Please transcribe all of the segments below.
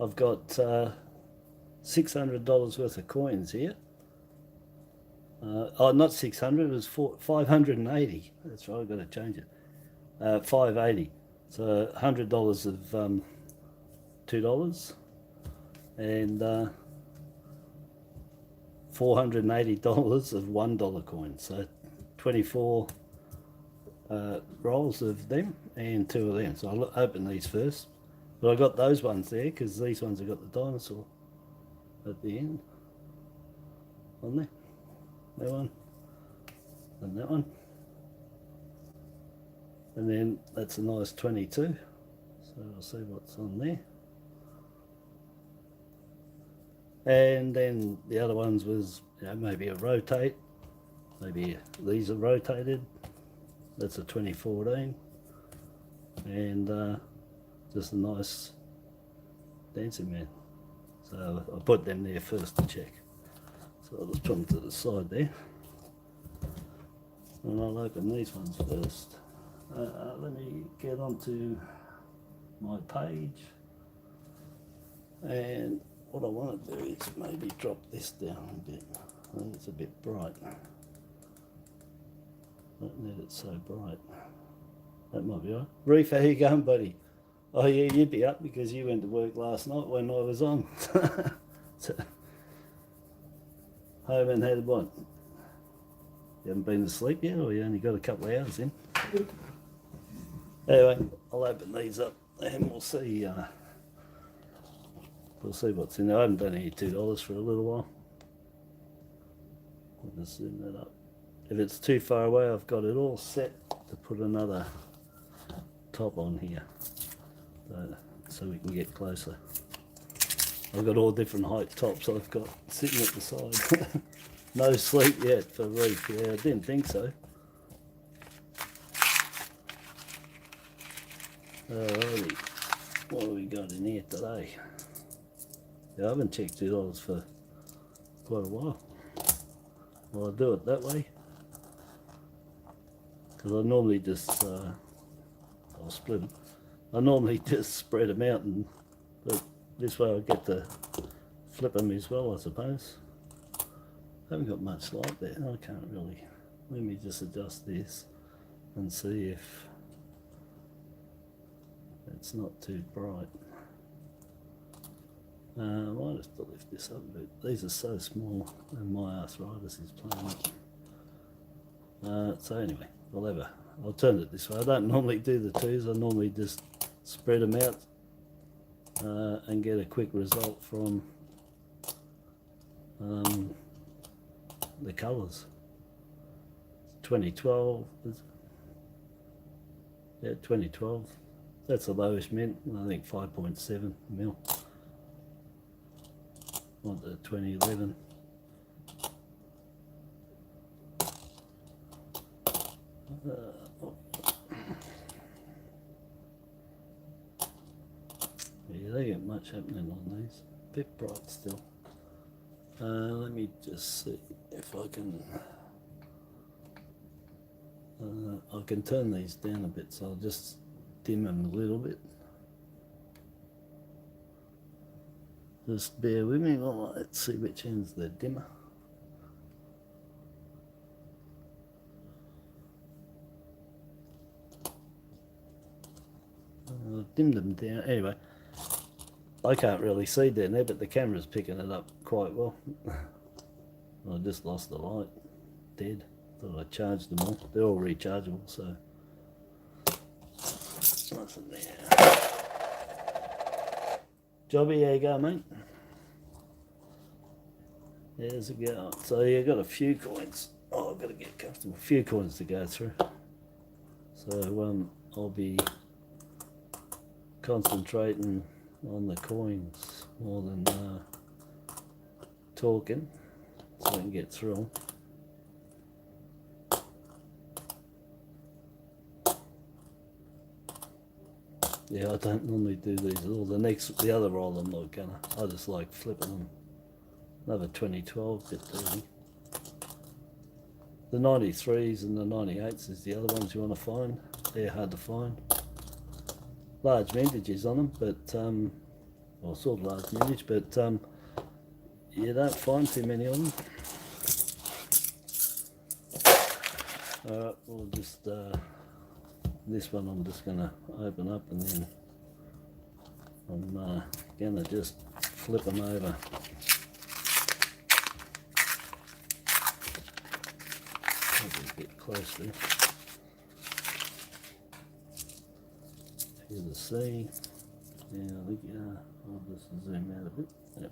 I've got $600 worth of coins here. Oh, not 600, it was 580. That's right, I've got to change it. 580. So $100 of $2 and $480 of $1 coins. So 24 rolls of them and 2 of them. So I'll open these first. But I got those ones there because these ones have got the dinosaur at the end on there. That one and that one. And then that's a nice 22. So we'll see what's on there. And then the other ones was, you know, maybe a rotate. Maybe these are rotated. That's a 2014. And just a nice dancing man. So I put them there first to check. So I'll just put them to the side there. And I'll open these ones first. Let me get onto my page. And what I want to do is maybe drop this down a bit. I think it's a bit bright. Don't need it so bright. That might be all right. Reef, how you going, buddy? Oh yeah, you'd be up because you went to work last night when I was on. So, home and had what? You haven't been to sleep yet, or you only got a couple of hours in? Anyway, I'll open these up and we'll see. We'll see what's in there. I haven't done any $2 for a little while. I'll just zoom that up. If it's too far away, I've got it all set to put another top on here, so we can get closer. I've got all different height tops I've got sitting at the side. No sleep yet for Reef. Yeah, I didn't think so. Alrighty, what have we got in here today? Yeah, I haven't checked $2 for quite a while. Well, I'll do it that way. Because I normally just, I'll split them. I normally just spread them out, but this way I get to flip them as well, I suppose. I haven't got much light there. I can't really. Let me just adjust this and see if it's not too bright. I might have to lift this up a bit. These are so small and my arthritis is playing up. So anyway, I'll turn it this way. I don't normally do the twos, I normally just spread them out and get a quick result from the colours. 2012, yeah, 2012. That's the lowest mint, I think 5.7 mil. On the 2011. Yeah, they get much happening on these. A bit bright still. Let me just see if I can. I can turn these down a bit, so I'll just dim them a little bit. Just bear with me while I see which end's the dimmer. I've dimmed them down. Anyway, I can't really see down there, but the camera's picking it up quite well. I just lost the light. Dead. Thought I charged them all. They're all rechargeable, so nothing there. Jobby, how you go, mate? There's a go. So you got a few coins. Oh, I've got to get comfortable. A few coins to go through. So I'll be concentrating on the coins more than talking, so I can get through them. Yeah, I don't normally do these at all. The other roll I'm not gonna. I just like flipping them. Another 2012 bit dirty. The 93s and the 98s is the other ones you want to find. They're hard to find. Large vintages on them, but Well, sort of last minute, but you don't find too many of them. Alright, we'll just, this one I'm just going to open up, and then I'm going to just flip them over. A bit close there. Here's the C. Yeah, I think I'll just zoom out a bit. Yep.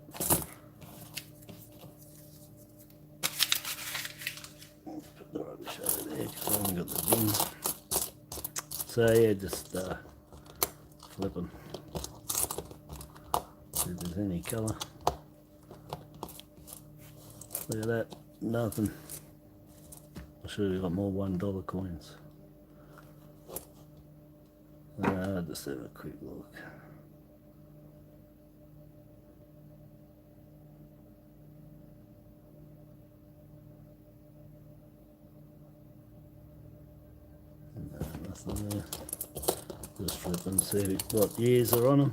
Put the rubbish over there because I haven't got the bin. So yeah, just flip them. See if there's any colour. Look at that, nothing. I should have got more $1 coins. Just have a quick look. No, nothing there. Just flip and see what years are on them.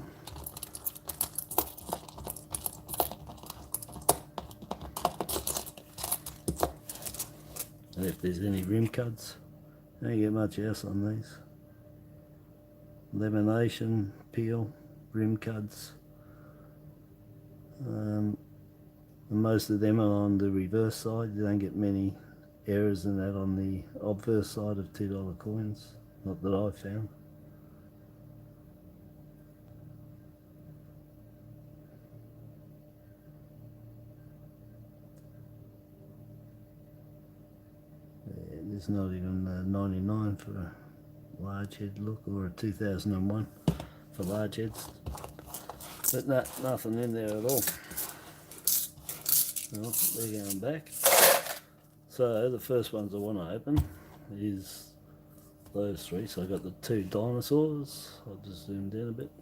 And if there's any rim cuts, you don't get much else on these. Lamination, peel, rim cuts. And most of them are on the reverse side. You don't get many errors in that on the obverse side of $2 coins, not that I've found. Yeah, there's not even 99 for a large head look, or a 2001 for large heads, but nothing in there at all. Well, they're going back. So the first ones I want to open is those three. So I got the two dinosaurs. I'll just zoom down a bit.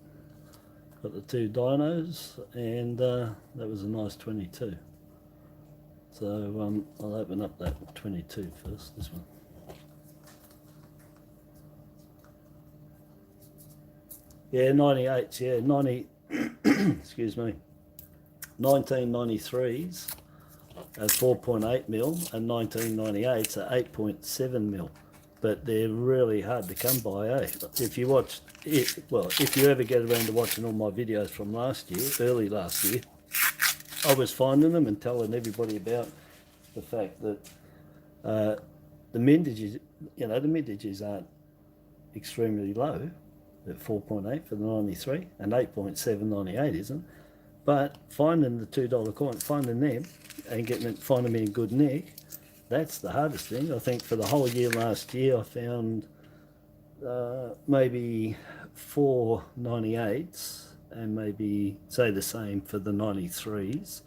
Got the two dinos, and that was a nice 22. So I'll open up that 22 first, this one. Yeah, 98s, yeah, 90, excuse me, 1993s at 4.8 mil and 1998s at 8.7 mil. But they're really hard to come by, eh? If you watch it, well, if you ever get around to watching all my videos from last year, early last year, I was finding them and telling everybody about the fact that the mintages, you know, the mintages aren't extremely low. At 4.8 for the 93 and 8.7 98 isn't, but finding the $2 coin, finding them and finding them in good nick, that's the hardest thing. I think for the whole year last year I found maybe 4 98s and maybe say the same for the 93s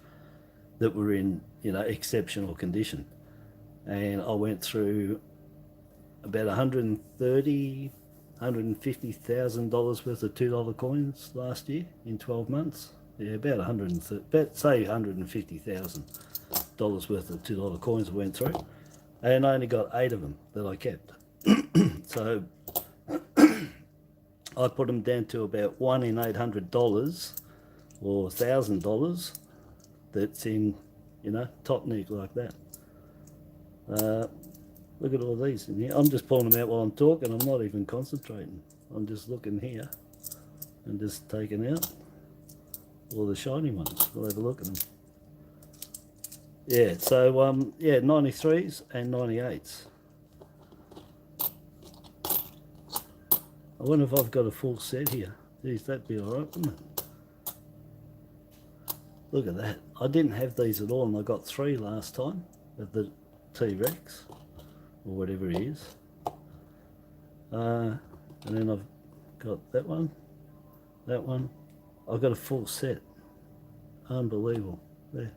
that were in, you know, exceptional condition. And I went through about $150,000 worth of $2 coins last year in 12 months. Yeah, about say $150,000 worth of $2 coins I went through, and I only got 8 of them that I kept. So I put them down to about 1 in $800 or $1,000 that's in, you know, top nick like that. Look at all these in here. I'm just pulling them out while I'm talking. I'm not even concentrating. I'm just looking here and just taking out all the shiny ones. We'll have a look at them. Yeah, so yeah, 93s and 98s. I wonder if I've got a full set here. Geez, that'd be alright, wouldn't it? Look at that. I didn't have these at all, and I got 3 last time of the T-Rex, or whatever he is. And then I've got that one. I've got a full set. Unbelievable. There,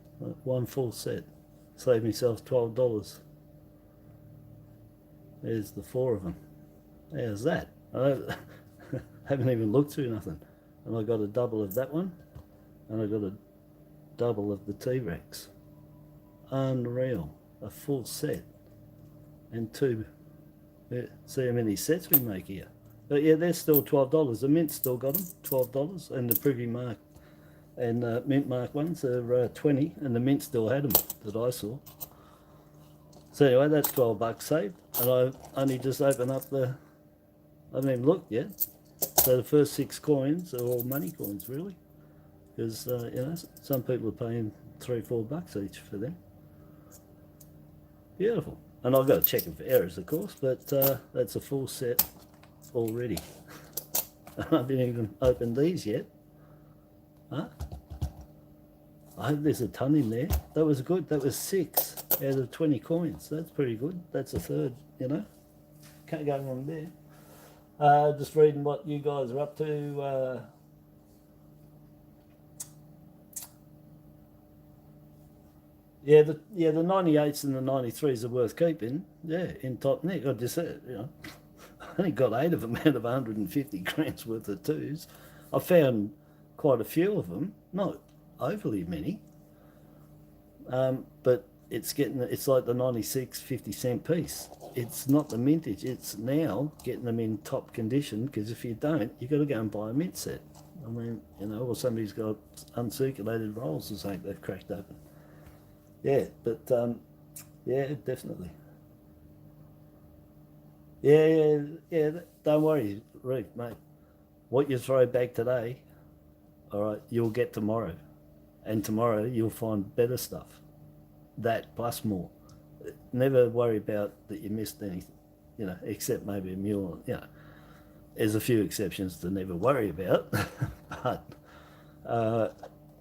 one full set. Saved myself $12. There's the 4 of them. How's that? I haven't even looked through nothing. And I got a double of that one, and I got a double of the T-Rex. Unreal. A full set. And 2. Yeah, see how many sets we make here. But yeah, they're still $12. The Mint's still got them, $12, and the Privy Mark and mint mark ones are 20, and the mint still had them that I saw. So anyway, that's $12 saved, and I only just opened up I haven't even looked yet. So the first 6 coins are all money coins, really, because you know, some people are paying $3-4 each for them. Beautiful. And I've got to check them for errors, of course, but that's a full set already. I haven't even opened these yet. Huh? I hope there's a ton in there. That was good. That was 6 out of 20 coins. That's pretty good. That's a third, you know. Can't go wrong there. Just reading what you guys are up to. Yeah, the 98s and the 93s are worth keeping. Yeah, in top nick. I just said, you know, I only got 8 of them out of 150 grams worth of 2s. I found quite a few of them, not overly many, but it's like the 96 50-cent piece. It's not the mintage. It's now getting them in top condition, because if you don't, you've got to go and buy a mint set. I mean, you know, or somebody's got uncirculated rolls or something they've cracked open. Yeah, but yeah, definitely. Yeah. Don't worry, Reef, mate. What you throw back today, all right, you'll get tomorrow, and tomorrow you'll find better stuff. That plus more. Never worry about that you missed anything, you know, except maybe a mule. You know, there's a few exceptions to never worry about,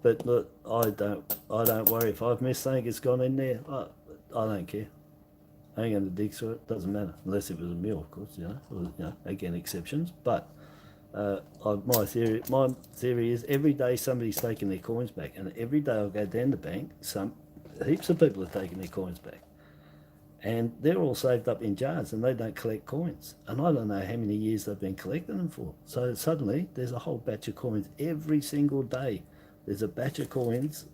but look, I don't worry if I've missed something. It's gone in there. I don't care. I ain't going to dig through it. Doesn't matter, unless it was a mule, of course. You know, again, exceptions. But my theory is every day somebody's taking their coins back, and every day I'll go down the bank. Heaps of people are taking their coins back, and they're all saved up in jars, and they don't collect coins. And I don't know how many years they've been collecting them for. So suddenly there's a whole batch of coins every single day. There's a batch of coins,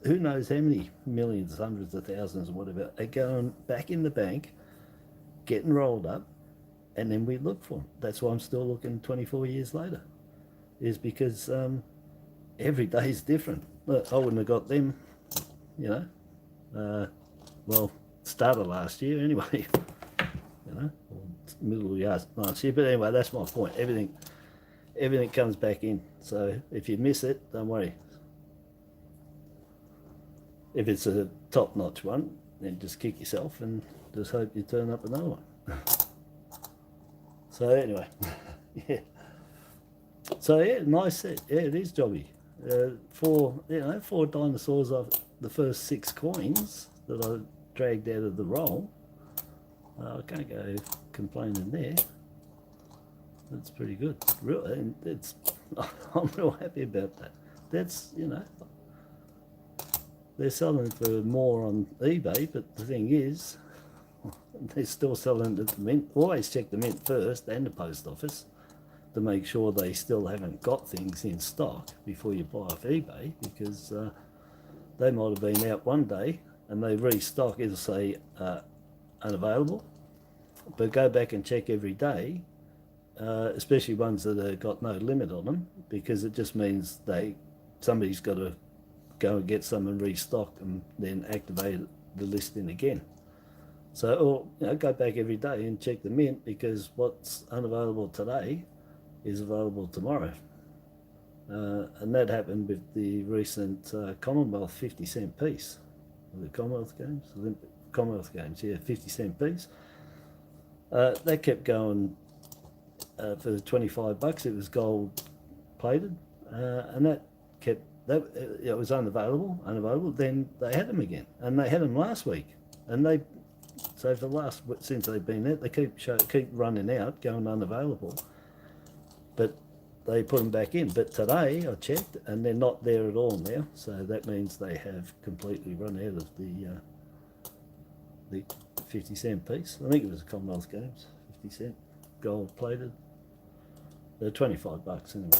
who knows how many millions, hundreds of thousands, or whatever, are going back in the bank, getting rolled up, and then we look for them. That's why I'm still looking 24 years later, is because every day is different. Look, I wouldn't have got them, you know, well, start of last year anyway, you know, or middle of last year. But anyway, that's my point. Everything comes back in. So if you miss it, don't worry. If it's a top-notch one, then just kick yourself and just hope you turn up another one. So anyway, yeah. So yeah, nice set. Yeah, it is jobby. 4 dinosaurs off the first 6 coins that I dragged out of the roll. I can't go complaining there. That's pretty good. Really, I'm real happy about that. That's, you know, they're selling for more on eBay, but the thing is, they're still selling at the mint. Always check the mint first and the post office to make sure they still haven't got things in stock before you buy off eBay, because they might have been out one day and they restock, it'll say unavailable, but go back and check every day, especially ones that have got no limit on them, because it just means somebody's got to go and get some and restock and then activate the listing again. So, or, you know, go back every day and check the mint, because what's unavailable today is available tomorrow. And that happened with the recent Commonwealth 50-cent piece. The Commonwealth Games? Commonwealth Games, yeah, 50-cent piece. That kept going for $25. It was gold plated, and that kept, it was unavailable. Then they had them again, and they had them last week, and so for since they've been there, they keep running out, going unavailable, but they put them back in. But today I checked, and they're not there at all now. So that means they have completely run out of the 50-cent piece. I think it was Commonwealth Games, 50-cent, gold plated. They're $25 anyway.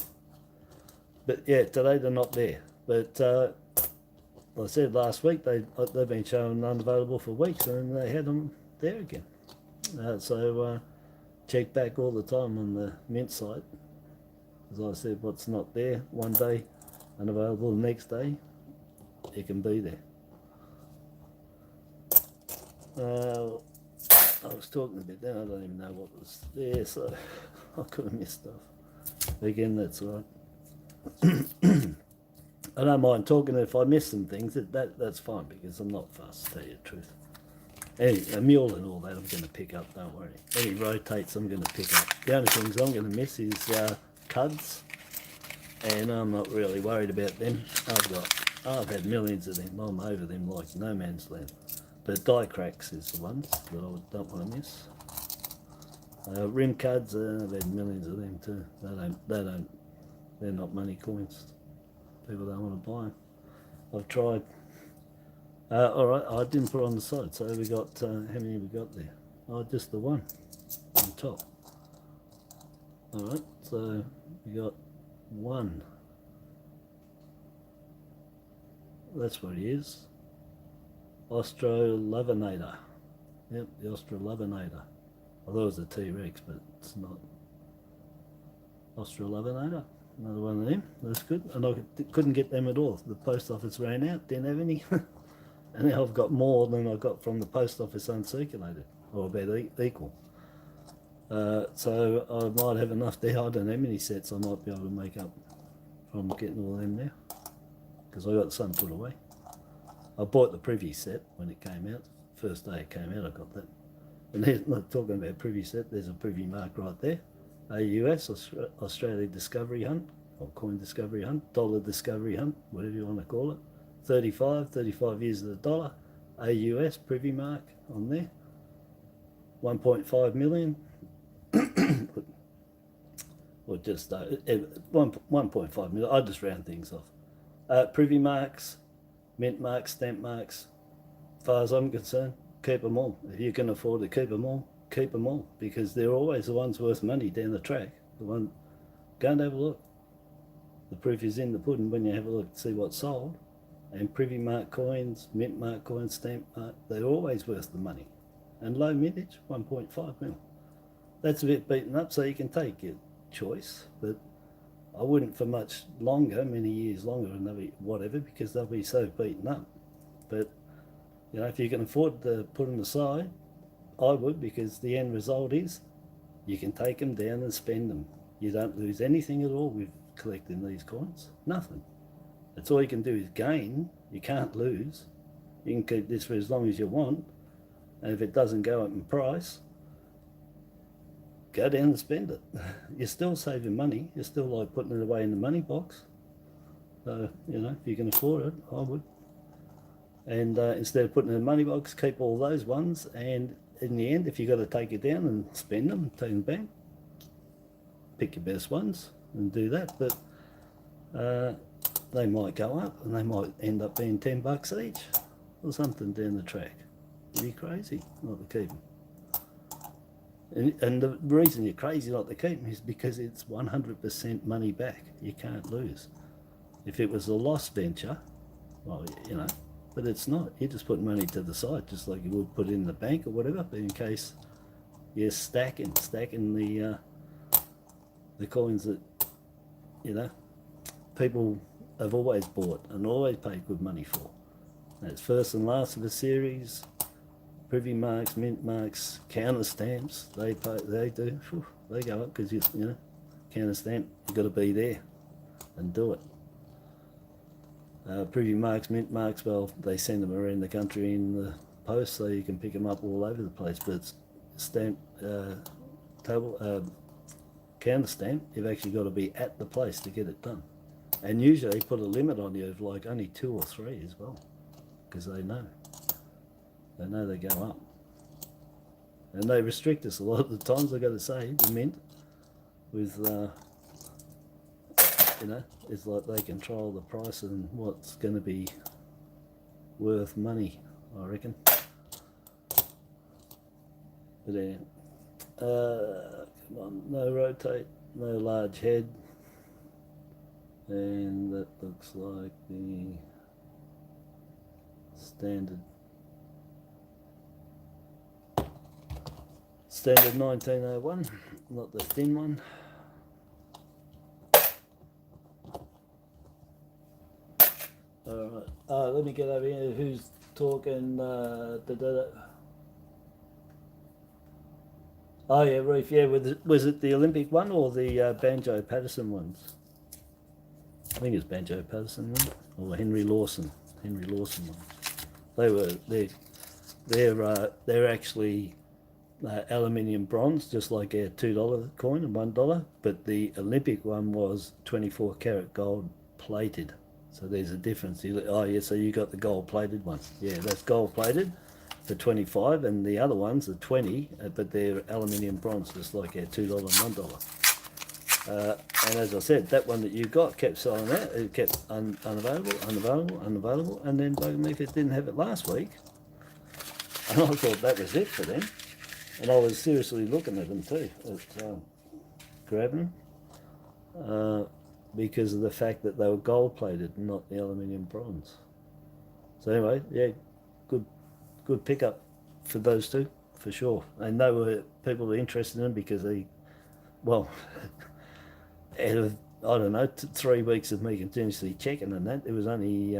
But yeah, today they're not there. But like I said, last week they've been showing unavailable for weeks, and they had them there again. So check back all the time on the mint site. As I said, what's not there one day unavailable the next day, it can be there. I was talking a bit then, I don't even know what was there, so I could have missed stuff. Again, that's all right. I don't mind talking if I miss some things, that's fine, because I'm not fussed, to tell you the truth. A mule and all that I'm going to pick up, don't worry. Any rotates I'm going to pick up. The only things I'm going to miss is cuds, and I'm not really worried about them. I've had millions of them, I'm over them like no man's land. But die cracks is the ones that I don't want to miss. Rim cuds, I've had millions of them too. They're not money coins. People don't want to buy them. I've tried. Alright, I didn't put it on the side, so we got, how many have we got there? Oh, just the one on top. Alright, so we got one. That's what he is. Australiacoinnoodlingvideos. Yep, the Australiacoinnoodlingvideos. I thought it was a T-Rex, but it's not. Australiacoinnoodlingvideos. Another one of them. That's good. And I couldn't get them at all. The post office ran out, didn't have any. And now I've got more than I got from the post office uncirculated, or about equal. So I might have enough there. I don't know how many sets I might be able to make up from getting all of them now, because I got some put away. I bought the privy set when it came out. First day it came out, I got that. And there's not talking about privy set. There's a privy mark right there. AUS, Australia Discovery Hunt, or Coin Discovery Hunt, Dollar Discovery Hunt, whatever you want to call it. 35 years of the dollar. AUS privy mark on there. 1.5 million. Or just 1.5 million. I just round things off. Privy marks, mint marks, stamp marks. As far as I'm concerned, keep them all. If you can afford to keep them all, keep them all, because they're always the ones worth money down the track. Go and have a look. The proof is in the pudding when you have a look to see what's sold. And privy mark coins, mint mark coins, stamp mark, they're always worth the money. And low mintage, 1.5 mil. That's a bit beaten up, so you can take your choice, but I wouldn't for much longer, many years longer, and they'll be whatever, because they'll be so beaten up. But you know, if you can afford to put them aside, I would, because the end result is you can take them down and spend them. You don't lose anything at all with collecting these coins. Nothing. That's all you can do is gain. You can't lose. You can keep this for as long as you want, and if it doesn't go up in price, go down and spend it. You're still saving money. You're still like putting it away in the money box. So, you know, if you can afford it, I would. And instead of putting it in the money box, keep all those ones, and in the end, if you've got to take it down and spend them, take them back, pick your best ones and do that. But they might go up, and they might end up being $10 each or something down the track. It'd be crazy not to keep them. And the reason you're crazy not to keep them is because it's 100% money back. You can't lose. If it was a lost venture, well, you know, but it's not. You just put money to the side, just like you would put it in the bank or whatever, but in case you're stacking the coins that, you know, people have always bought and always paid good money for. That's first and last of the series. Privy marks, mint marks, counter stamps, they do. Whew, they go up because you know, counter stamp, you've got to be there and do it. Privy marks, mint marks, well, they send them around the country in the post, so you can pick them up all over the place. But it's stamp, counter stamp, you've actually got to be at the place to get it done. And usually they put a limit on you of like only 2 or 3 as well, because they know they go up. And they restrict us a lot of the times, I've got to say, the mint, with, you know, it's like they control the price and what's going to be worth money, I reckon. But anyway, come on, no rotate, no large head. And that looks like the standard 1901, not the thin one. Alright, let me get over here. Who's talking? Oh yeah, Reef, yeah, was it the Olympic one or the Banjo Patterson ones? I think it's Banjo Patterson one, or Henry Lawson one. They're actually aluminium bronze, just like our $2 coin and $1, but the Olympic one was 24 karat gold plated. So there's a difference. Oh yeah, so you got the gold plated one. Yeah, that's gold plated for 25, and the other ones are 20, but they're aluminium bronze, just like our $2 and $1. And as I said, that one that you got kept selling out. It kept unavailable, and then bugger me if it didn't have it last week. And I thought that was it for them. And I was seriously looking at them too, grabbing them, because of the fact that they were gold plated and not the aluminium bronze. So anyway, yeah, good pickup for those two, for sure. And they were, people were interested in them because well, out of, I don't know, 3 weeks of me continuously checking and that, it was only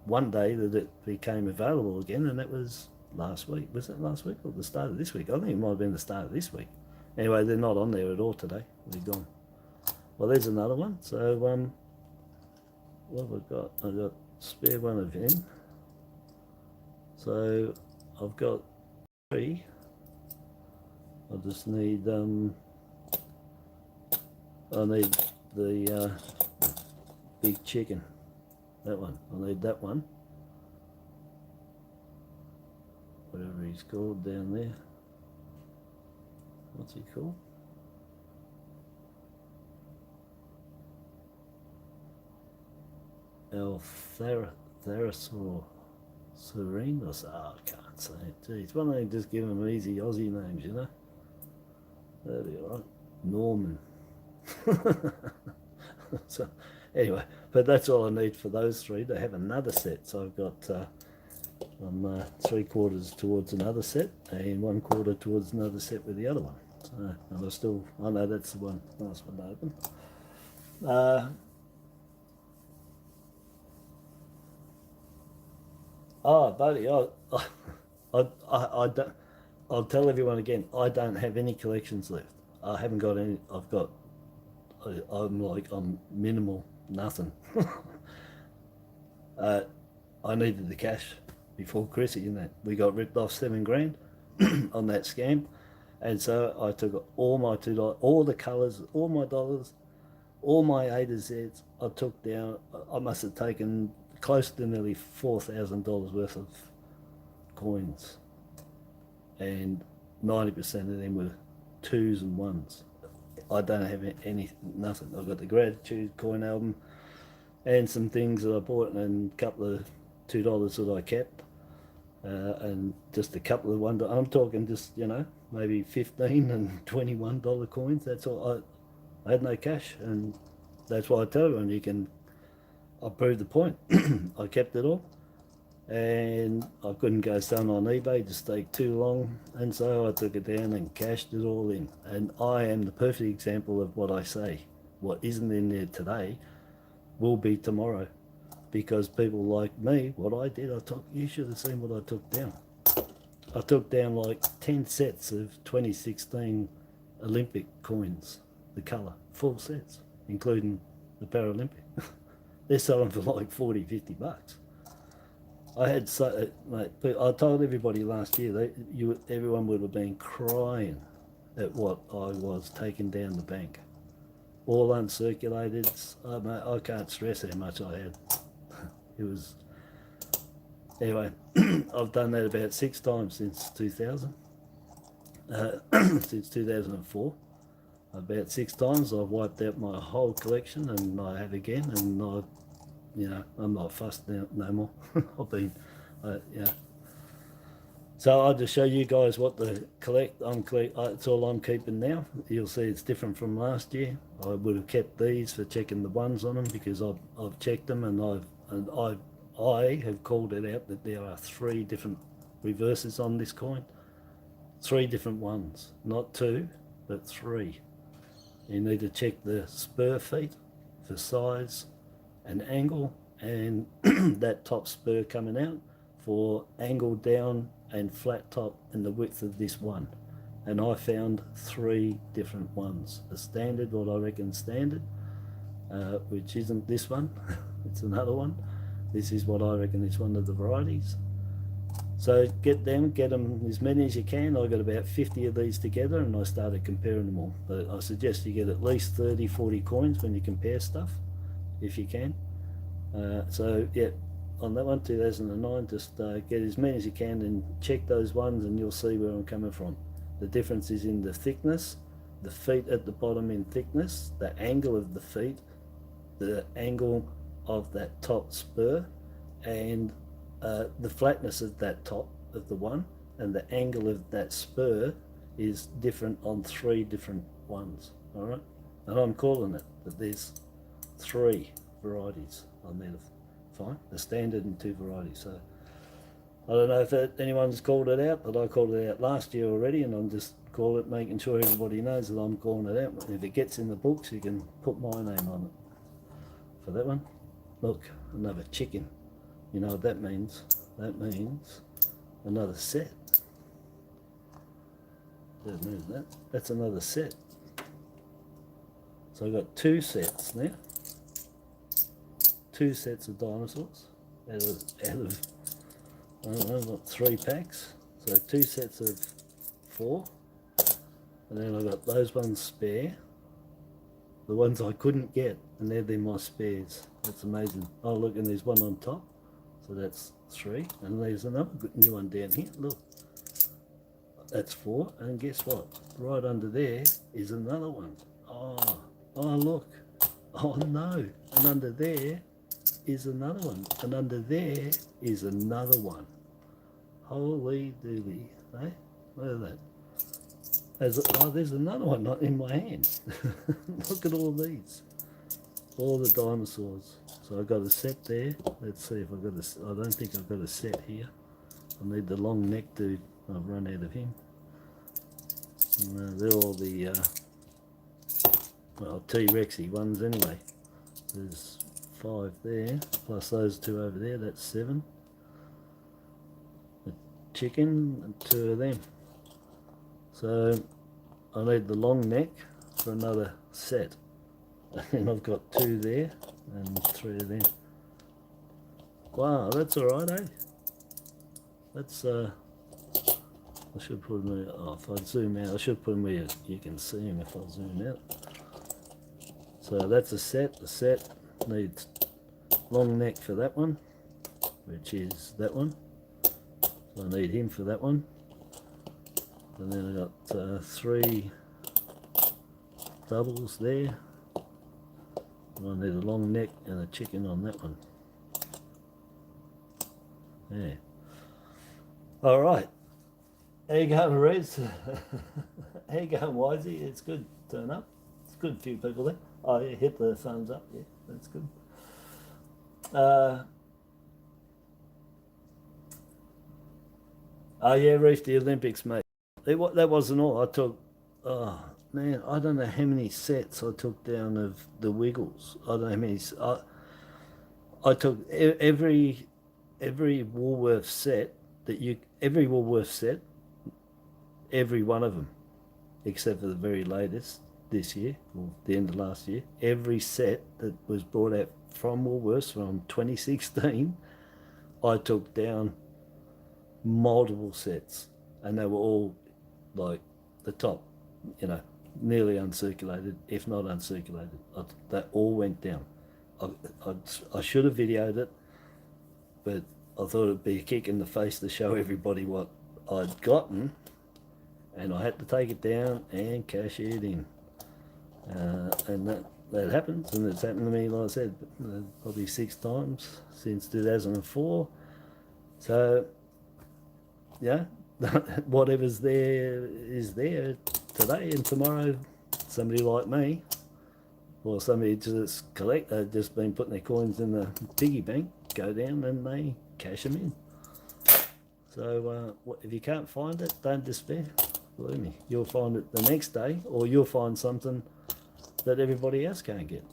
one day that it became available again, and that was last week. Was it last week or the start of this week? I think it might have been the start of this week. Anyway, they're not on there at all today. They're gone. Well, there's another one. So, what have I got? I've got spare one of him. So, I've got 3. I just need, I need the big chicken. That one. I need that one. Whatever he's called down there. What's he called? Therasaur Serene or so. I can't say it. Geez, why don't they just give them easy Aussie names, you know? That'd be alright. Norman. So, anyway, but that's all I need for those 3 to have another set. So I've got I'm 3/4 towards another set and 1/4 towards another set with the other one. So, and I know that's the one, last one to open. Oh, buddy, I don't. I'll tell everyone again. I don't have any collections left. I haven't got any. I'm minimal, nothing. I needed the cash before Chrissy, and that we got ripped off $7 grand on that scam, and so I took all my $2, all the colours, all my dollars, all my A to Zs. I took down. I must have taken close to nearly $4,000 worth of coins, and 90% of them were 2s and 1s. I don't have nothing. I've got the gratitude coin album and some things that I bought, and a couple of $2 that I kept, and just a couple of $1. I'm talking just, you know, maybe $15 and $21 coins. That's all. I had no cash, and that's why I tell everyone I proved the point. I kept it all, and I couldn't go selling on eBay, just take too long, and so I took it down and cashed it all in. And I am the perfect example of what I say. What isn't in there today will be tomorrow, because people like me, what I did, you should have seen what I took down. I took down like 10 sets of 2016 Olympic coins, the colour, full sets, including the Paralympic. They're selling for like 40, 50 bucks. Mate, I told everybody last year, everyone would have been crying at what I was taking down the bank. All uncirculated. Mate, I can't stress how much I had. It was, anyway, I've done that about 6 times since 2000. Since 2004. About 6 times I've wiped out my whole collection, and I have again, and I'm not fussed now no more. I've been, yeah. So I'll just show you guys what the it's all I'm keeping now. You'll see it's different from last year. I would have kept these for checking the ones on them, because I've checked them, and I have called it out that there are 3 different reverses on this coin. 3 different ones, not 2, but 3. You need to check the spur feet for size and angle and that top spur coming out for angle down and flat top in the width of this one. And I found 3 different ones. A standard, what I reckon standard, which isn't this one, it's another one. This is what I reckon is one of the varieties. So get them as many as you can. I got about 50 of these together and I started comparing them all. But I suggest you get at least 30, 40 coins when you compare stuff, if you can. So yeah, on that one, 2009, just get as many as you can and check those ones and you'll see where I'm coming from. The difference is in the thickness, the feet at the bottom in thickness, the angle of the feet, the angle of that top spur, and the flatness of that top of the one, and the angle of that spur is different on 3 different ones. All right, and I'm calling it that there's 3 varieties on there to find, the standard and 2 varieties. So I don't know if anyone's called it out, but I called it out last year already, and I'm just making sure everybody knows that I'm calling it out. If it gets in the books, you can put my name on it. For that one, look, another chicken. You know what that means? That means another set. Don't move that. That's another set. So I've got 2 sets now. 2 sets of dinosaurs out of I don't know, what, 3 packs. So 2 sets of 4. And then I've got those ones spare. The ones I couldn't get, and they're my spares. That's amazing. Oh look, and there's one on top. So that's 3. And there's another good new one down here. Look. That's 4. And guess what? Right under there is another one. Oh look. Oh no. And under there is another one, and under there is another one. Holy dooly, eh? Look at that. There's another one not in my hands. Look at all these. All the dinosaurs. So I've got a set there. Let's see if I've got I don't think I've got a set here. I need the long neck dude. I've run out of him. They're all the T-Rexy ones anyway. There's 5 there, plus those 2 over there, that's 7. A chicken and 2 of them. So I need the long neck for another set. And I've got 2 there and 3 of them. Wow, that's alright, eh? That's I should put them, if I zoom out, I should put them where you can see them if I zoom out. So that's a set. The set needs long neck for that one, which is that one. So I need him for that one. And then I got 3 doubles there. And I need a long neck and a chicken on that one. Yeah. All right. How you going, Rez? How you going, Wisey? It's good. Turn up. It's good. A few people there. Oh, yeah, hit the thumbs up. Yeah, that's good. Oh yeah, Reef, the Olympics, mate. That wasn't all. I took, oh man, I don't know how many sets I took down of the Wiggles. I don't know how many. I took every Woolworths set every Woolworths set, every one of them, except for the very latest this year, or the end of last year. Every set that was brought out from Woolworths from 2016, I took down multiple sets, and they were all like the top, nearly uncirculated, if not uncirculated. That all went down. I should have videoed it, but I thought it'd be a kick in the face to show everybody what I'd gotten, and I had to take it down and cash it in. And that happens, and it's happened to me, like I said, probably 6 times since 2004. So, yeah, whatever's there is there today, and tomorrow somebody like me, or somebody just just been putting their coins in the piggy bank, go down and they cash them in. So if you can't find it, don't despair. Believe me, you'll find it the next day, or you'll find something that everybody else can't get.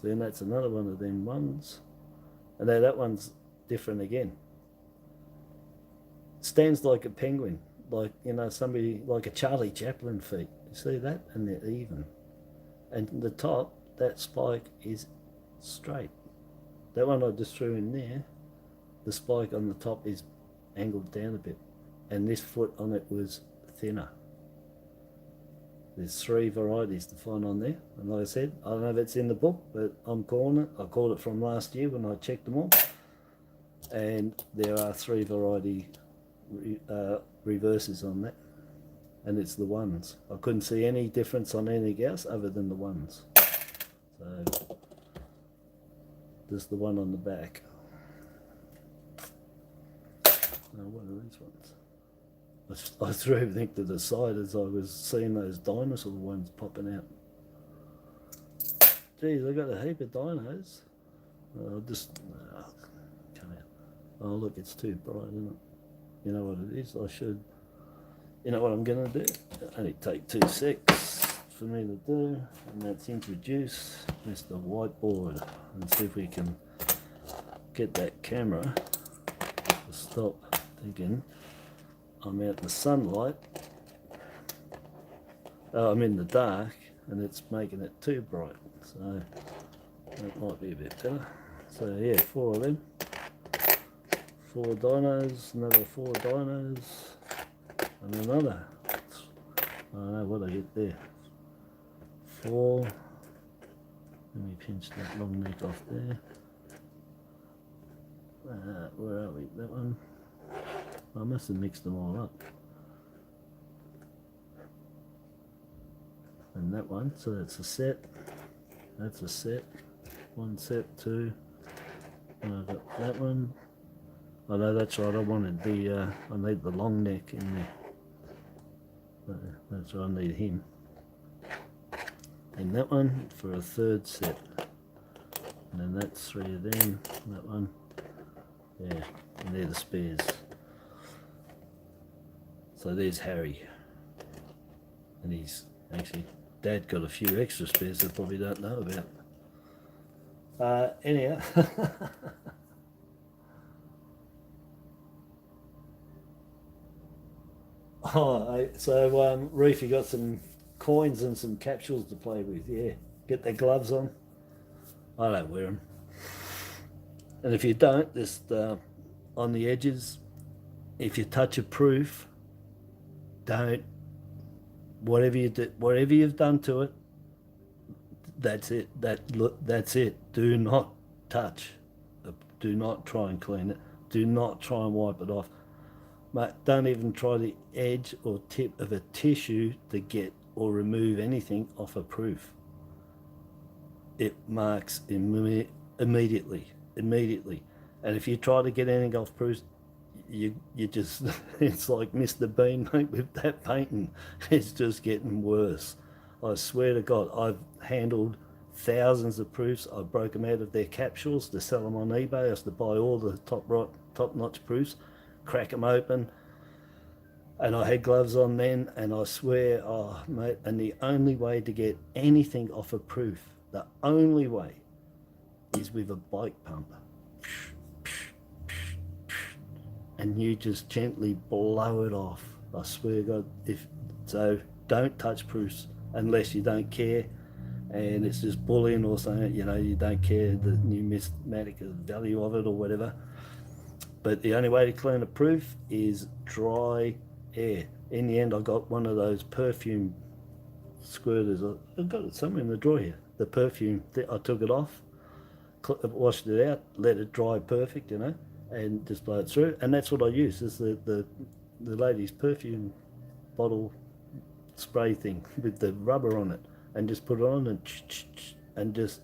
So then that's another one of them ones. And now that one's different again. Stands like a penguin, like, you know, somebody like a Charlie Chaplin feet. You see that? And they're even. And the top, that spike is straight. That one I just threw in there, the spike on the top is angled down a bit, and this foot on it was thinner. There's 3 varieties to find on there, and like I said, I don't know if it's in the book, but I'm calling it. I called it from last year when I checked them all, and there are 3 variety reverses on that, and it's the ones. I couldn't see any difference on anything else other than the ones. So there's the one on the back. Now what are these ones? I threw everything to the side as I was seeing those dinosaur ones popping out. Geez, I got a heap of dinos. I'll just come out. Oh look, it's too bright, isn't it? You know what it is? I should. You know what I'm gonna do? Only take 2 secs for me to do, and that's introduce Mr. Whiteboard, and see if we can get that camera to stop thinking I'm out in the sunlight. I'm in the dark, and it's making it too bright. So that might be a bit better. So yeah, 4 of them. 4 dinos, another 4 dinos, and another. I don't know what I get there. 4. Let me pinch that long neck off there. Where are we? That one. I must have mixed them all up. And that one, so that's a set. That's a set. 1 set, 2. And I've got that one. Oh no, that's right, I wanted the, I need the long neck in there. That's right, I need him. And that one for a 3rd set. And then that's 3 of them, that one. Yeah, and they're the spares. So there's Harry. And he's actually, Dad got a few extra spares that probably don't know about. Anyhow. Oh, so Reef, you got some coins and some capsules to play with, yeah. Get their gloves on. I don't wear them. And if you don't, just on the edges, if you touch a proof, don't, whatever you've done to it, that's it. That's it. Do not touch. Do not try and clean it. Do not try and wipe it off. Mate, don't even try the edge or tip of a tissue to get or remove anything off a proof. It marks immediately. And if you try to get anything off proofs, you just, it's like Mr. Bean, mate, with that painting. It's just getting worse. I swear to God, I've handled thousands of proofs. I broke them out of their capsules to sell them on eBay. I used to buy all the top-notch proofs, crack them open, and I had gloves on then, and I swear, oh mate, and the only way to get anything off a proof, the only way, is with a bike pump. And you just gently blow it off. I swear to God, so don't touch proofs unless you don't care, and it's just bullion or something, you know, you don't care the numismatic value of it or whatever. But the only way to clean a proof is dry air. In the end, I got one of those perfume squirters. I've got it somewhere in the drawer here. The perfume, I took it off, washed it out, let it dry perfect, you know, and just blow it through. And that's what I use, is the lady's perfume bottle spray thing with the rubber on it, and just put it on and just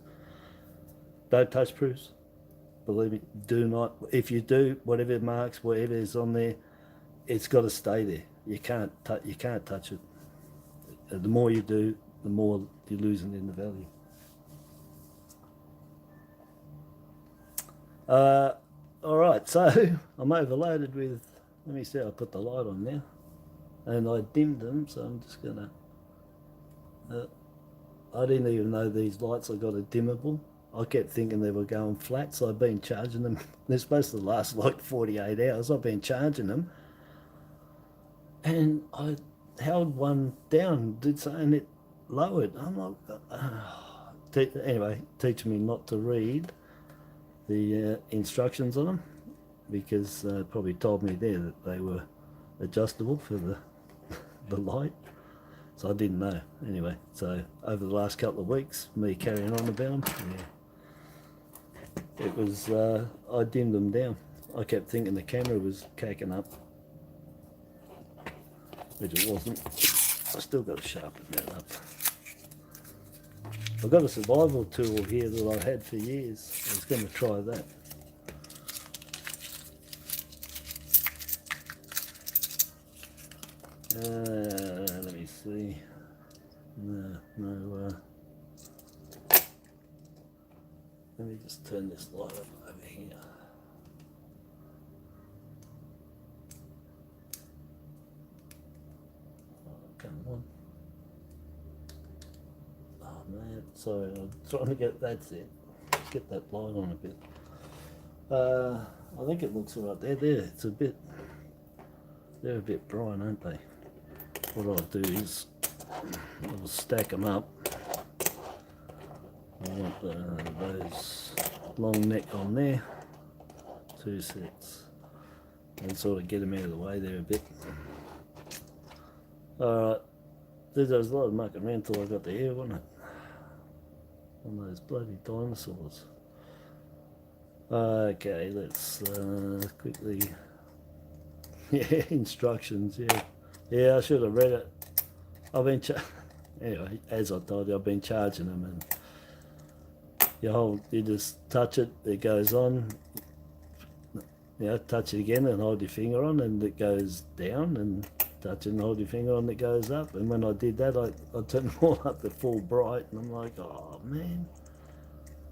don't touch proofs. Believe me, do not. If you do, whatever marks, whatever is on there, it's got to stay there. You can't touch it. The more you do, the more you're losing in the value. All right, so I'm overloaded with. Let me see. I put the light on now, and I dimmed them, so I'm just gonna. I didn't even know these lights. I got a dimmable. I kept thinking they were going flat, so I've been charging them. They're supposed to last like 48 hours. I've been charging them, and I held one down, did something, and it lowered. I'm like, anyway, teaching me not to read the instructions on them, because probably told me there that they were adjustable for the light. So I didn't know. Anyway, so over the last couple of weeks, me carrying on about them, yeah, it was, I dimmed them down. I kept thinking the camera was caking up, which it wasn't. I still got to sharpen that up. I've got a survival tool here that I've had for years. I was going to try that. Let me see. No. Let me just turn this light up over here. Oh, come on. Oh man, sorry, I'm trying to get, that's it. Let's get that light on a bit. I think it looks alright there. It's a bit, they're a bit bright, aren't they? What I'll do is I'll stack them up. I want those long neck on there, 2 sets, and sort of get them out of the way there a bit. Alright, there was a lot of mucking around till I got the air, wasn't it? On those bloody dinosaurs. Okay, let's quickly, yeah, instructions, yeah. Yeah, I should have read it. I've been, anyway, as I told you, I've been charging them, and you just touch it, it goes on, touch it again and hold your finger on and it goes down, and touch it and hold your finger on, it goes up. And when I did that, I turned them all up to full bright, and I'm like, oh man,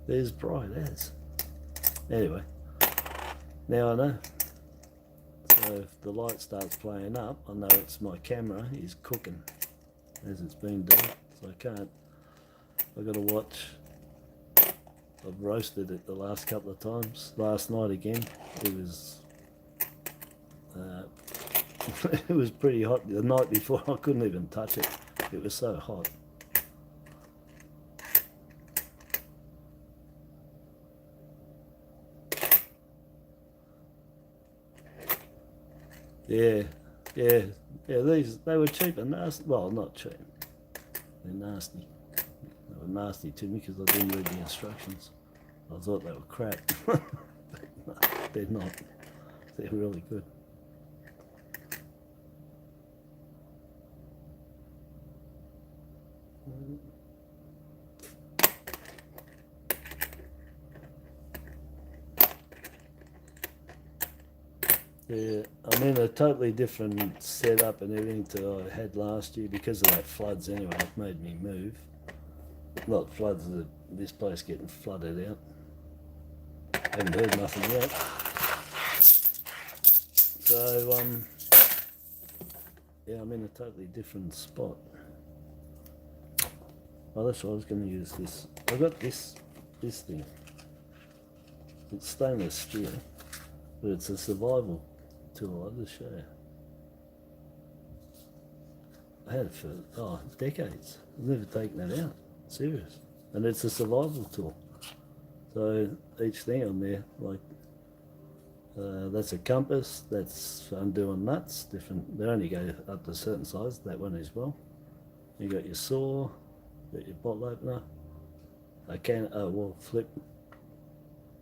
there's bright as. Anyway, now I know. So if the light starts playing up, I know it's my camera is cooking as it's been doing. So I can't, I've got to watch. I've roasted it the last couple of times. Last night again, it was it was pretty hot. The night before, I couldn't even touch it. It was so hot. Yeah. These, they were cheap and nasty. Well, not cheap. They're nasty. They were nasty to me because I didn't read the instructions. I thought they were crap. But no, they're not. They're really good. Yeah, I'm in a totally different setup and everything to I had last year because of that floods anyway. It made me move. Not floods, this place getting flooded out. Haven't heard nothing yet. So, yeah, I'm in a totally different spot. Oh, that's why I was going to use this. I got this thing. It's stainless steel, but it's a survival tool. I'll just show you. I had it for decades. I've never taken it out. Serious. And it's a survival tool. So each thing on there, like that's a compass, that's for undoing nuts, different. They only go up to a certain size. That one as well. You got your saw, got your bottle opener. I can flip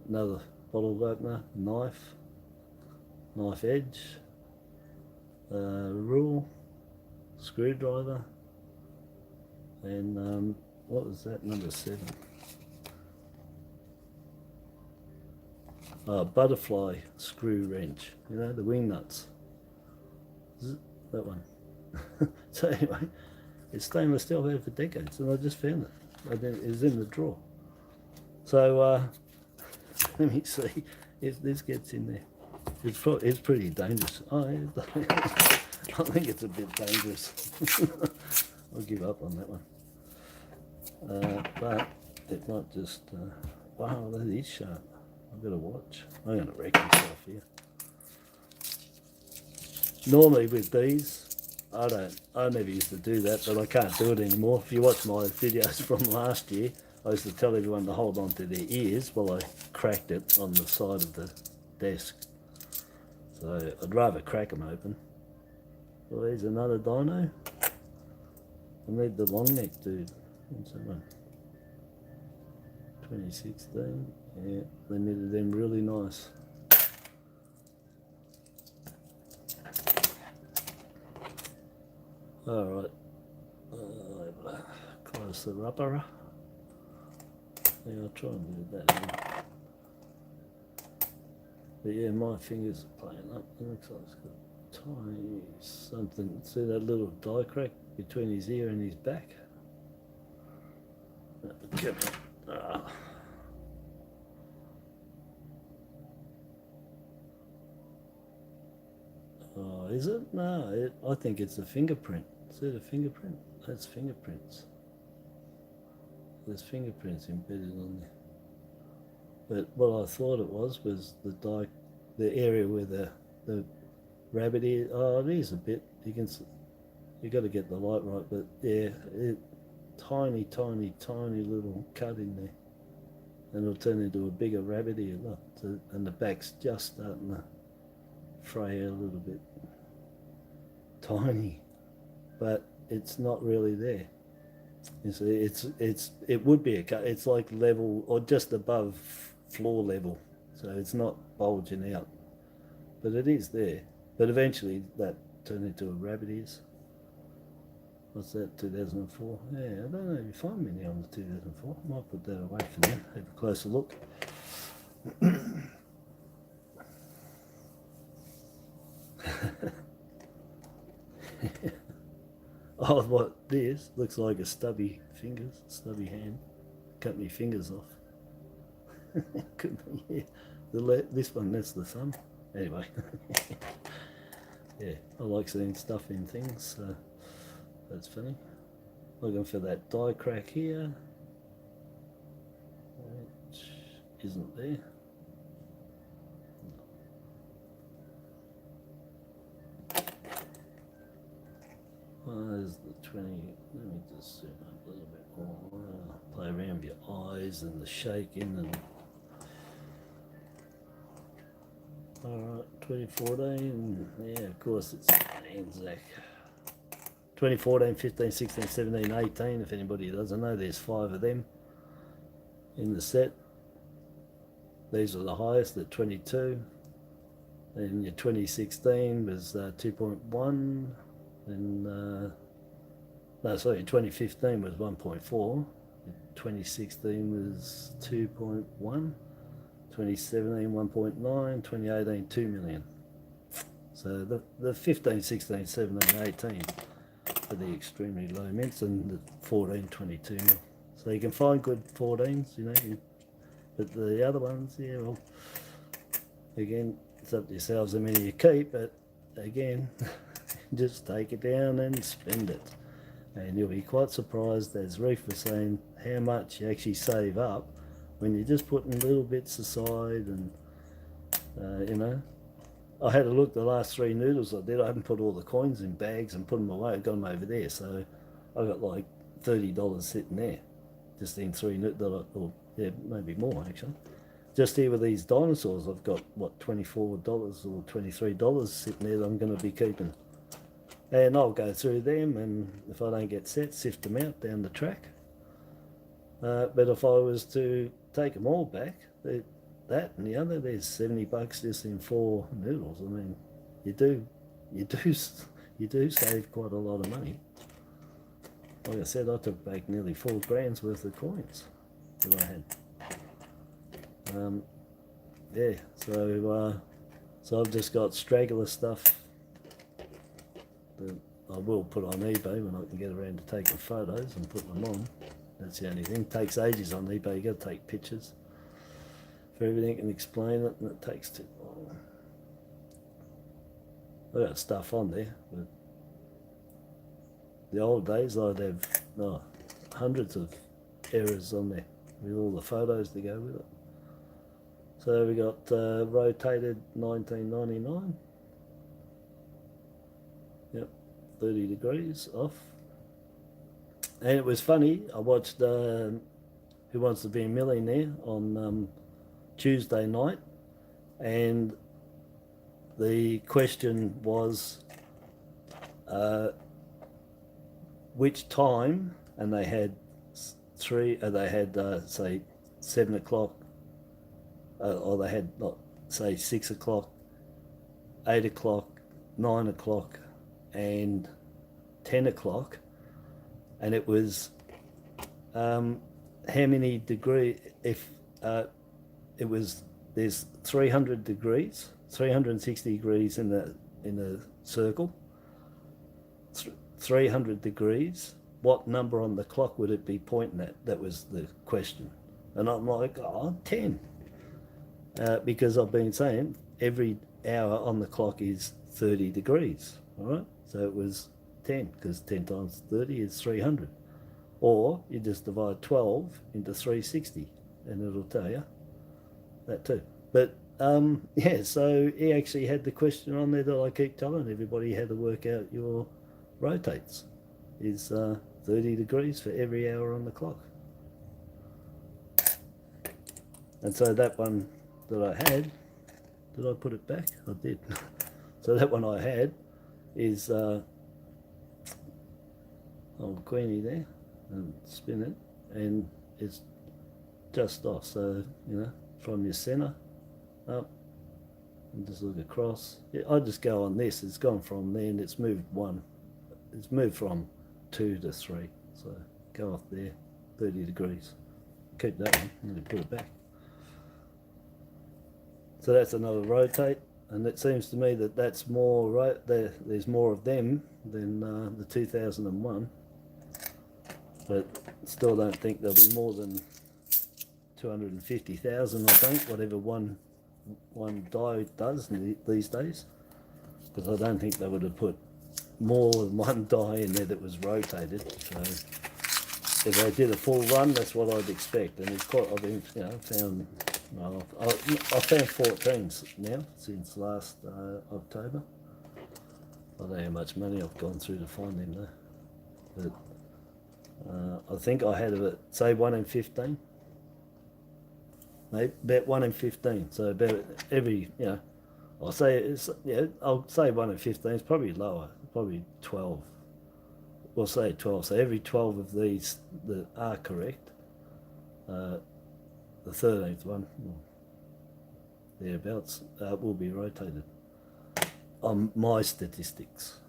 another bottle opener, knife edge, rule, screwdriver, and what was that, number 7? Butterfly screw wrench, you know, the wing nuts. That one. So anyway, it's stainless steel. I've had it for decades, and I just found it. It was in the drawer. So let me see if this gets in there. It's pretty dangerous. I think it's a bit dangerous. I'll give up on that one. But it might just Wow, that is sharp. I've got to watch. I'm going to wreck myself here. Normally with these, I never used to do that, but I can't do it anymore. If you watch my videos from last year, I used to tell everyone to hold on to their ears while I cracked it on the side of the desk. So I'd rather crack them open. Well, there's another dino. I need the long neck dude. What's that one? 2016. Yeah, they knitted them really nice. Alright. Close the rubber. Yeah, I'll try and do that now. But yeah, my fingers are playing up. It looks like it's got tiny something. See that little die crack between his ear and his back? Oh, is it? No, I think it's a fingerprint. See the fingerprint? That's fingerprints. There's fingerprints embedded on there. But what I thought it was the area where the rabbit is. Oh, it is a bit. You got to get the light right, but yeah, tiny little cut in there, and it'll turn into a bigger rabbit ear. Look, and the back's just starting to fray out a little bit. Tiny, but it's not really there. You see, it would be a cut. It's like level or just above floor level, so it's not bulging out, but it is there. But eventually that turned into a rabbit ears. What's that? 2004. Yeah, I don't know if you find many on the 2004. I might put that away for now. Have a closer look. Oh, what this looks like a stubby hand. Cut my fingers off. Could be, yeah. This one, that's the thumb. Anyway, yeah, I like seeing stuff in things, so that's funny. Looking for that die crack here, which isn't there. There's the 20, let me just zoom up a little bit more, play around with your eyes and the shaking and... Alright, 2014, yeah, of course it's Anzac. 2014, 15, 16, 17, 18, if anybody doesn't know, there's 5 of them in the set. These are the highest at 22. Then your 2016 was 2.1. And no, sorry, 2015 was 1.4, 2016 was 2.1, 2017 1.9, 2018 2 million. So the 15, 16, 17, 18 are the extremely low mints, and the 14, 22 mil. So you can find good 14s, you know, but the other ones, yeah, well, again, it's up to yourselves how many you keep, but again, just take it down and spend it, and you'll be quite surprised, as Reef was saying, how much you actually save up when you're just putting little bits aside. And you know, I had a look the last 3 noodles I did. I haven't put all the coins in bags and put them away. I got them over there, so I got like $30 sitting there just in 3 noodles, or yeah, maybe more actually. Just here with these dinosaurs, I've got what, $24 or $23 sitting there that I'm going to be keeping. And I'll go through them, and if I don't get set, sift them out down the track. But if I was to take them all back, that and the other, there's $70 just in 4 noodles. I mean, you do save quite a lot of money. Like I said, I took back nearly 4 grand's worth of coins that I had. Yeah, so I've just got straggler stuff that I will put on eBay when I can get around to taking photos and putting them on. That's the only thing. It takes ages on eBay. You got to take pictures for everything and explain it, and it takes too long. I got stuff on there, but the old days I'd have hundreds of errors on there. with all the photos to go with it. So we got rotated 1999. Yep, 30 degrees off. And it was funny, I watched Who Wants to Be a Millionaire on Tuesday night, and the question was which time, and they had say 7 o'clock, or they had say 6 o'clock, 8 o'clock, 9 o'clock, and 10 o'clock, and it was how many degrees, if it was, there's 300 degrees, 360 degrees in the circle, 300 degrees, what number on the clock would it be pointing at? That was the question. And I'm like, 10. Because I've been saying every hour on the clock is 30 degrees, all right? So it was 10, because 10 times 30 is 300. Or you just divide 12 into 360, and it'll tell you that too. But yeah, so he actually had the question on there that I keep telling everybody how to work out your rotates. Is 30 degrees for every hour on the clock. And so that one that I had, did I put it back? I did. So that one I had is old Queenie there, and spin it, and it's just off. So, you know, from your center up, and just look across. Yeah, I just go on this, it's gone from there, and it's moved one. It's moved from 2 to 3. So go off there, 30 degrees. Keep that one, and then put it back. So that's another rotate, and it seems to me that that's more there's more of them than the 2001. But still don't think there'll be more than 250,000, I think, whatever one die does these days. Because I don't think they would have put more than one die in there that was rotated. So if they did a full run, that's what I'd expect. And it's quite, I've been, you know, found, well, I found 14 now since last October. I don't know how much money I've gone through to find them though. But I think I had about, say, 1 in 15. Maybe about 1 in 15. So about every, you know, I'll say 1 in 15. It's probably lower, probably 12. We'll say 12. So every 12 of these that are correct, the 13th one, thereabouts, will be rotated on my statistics.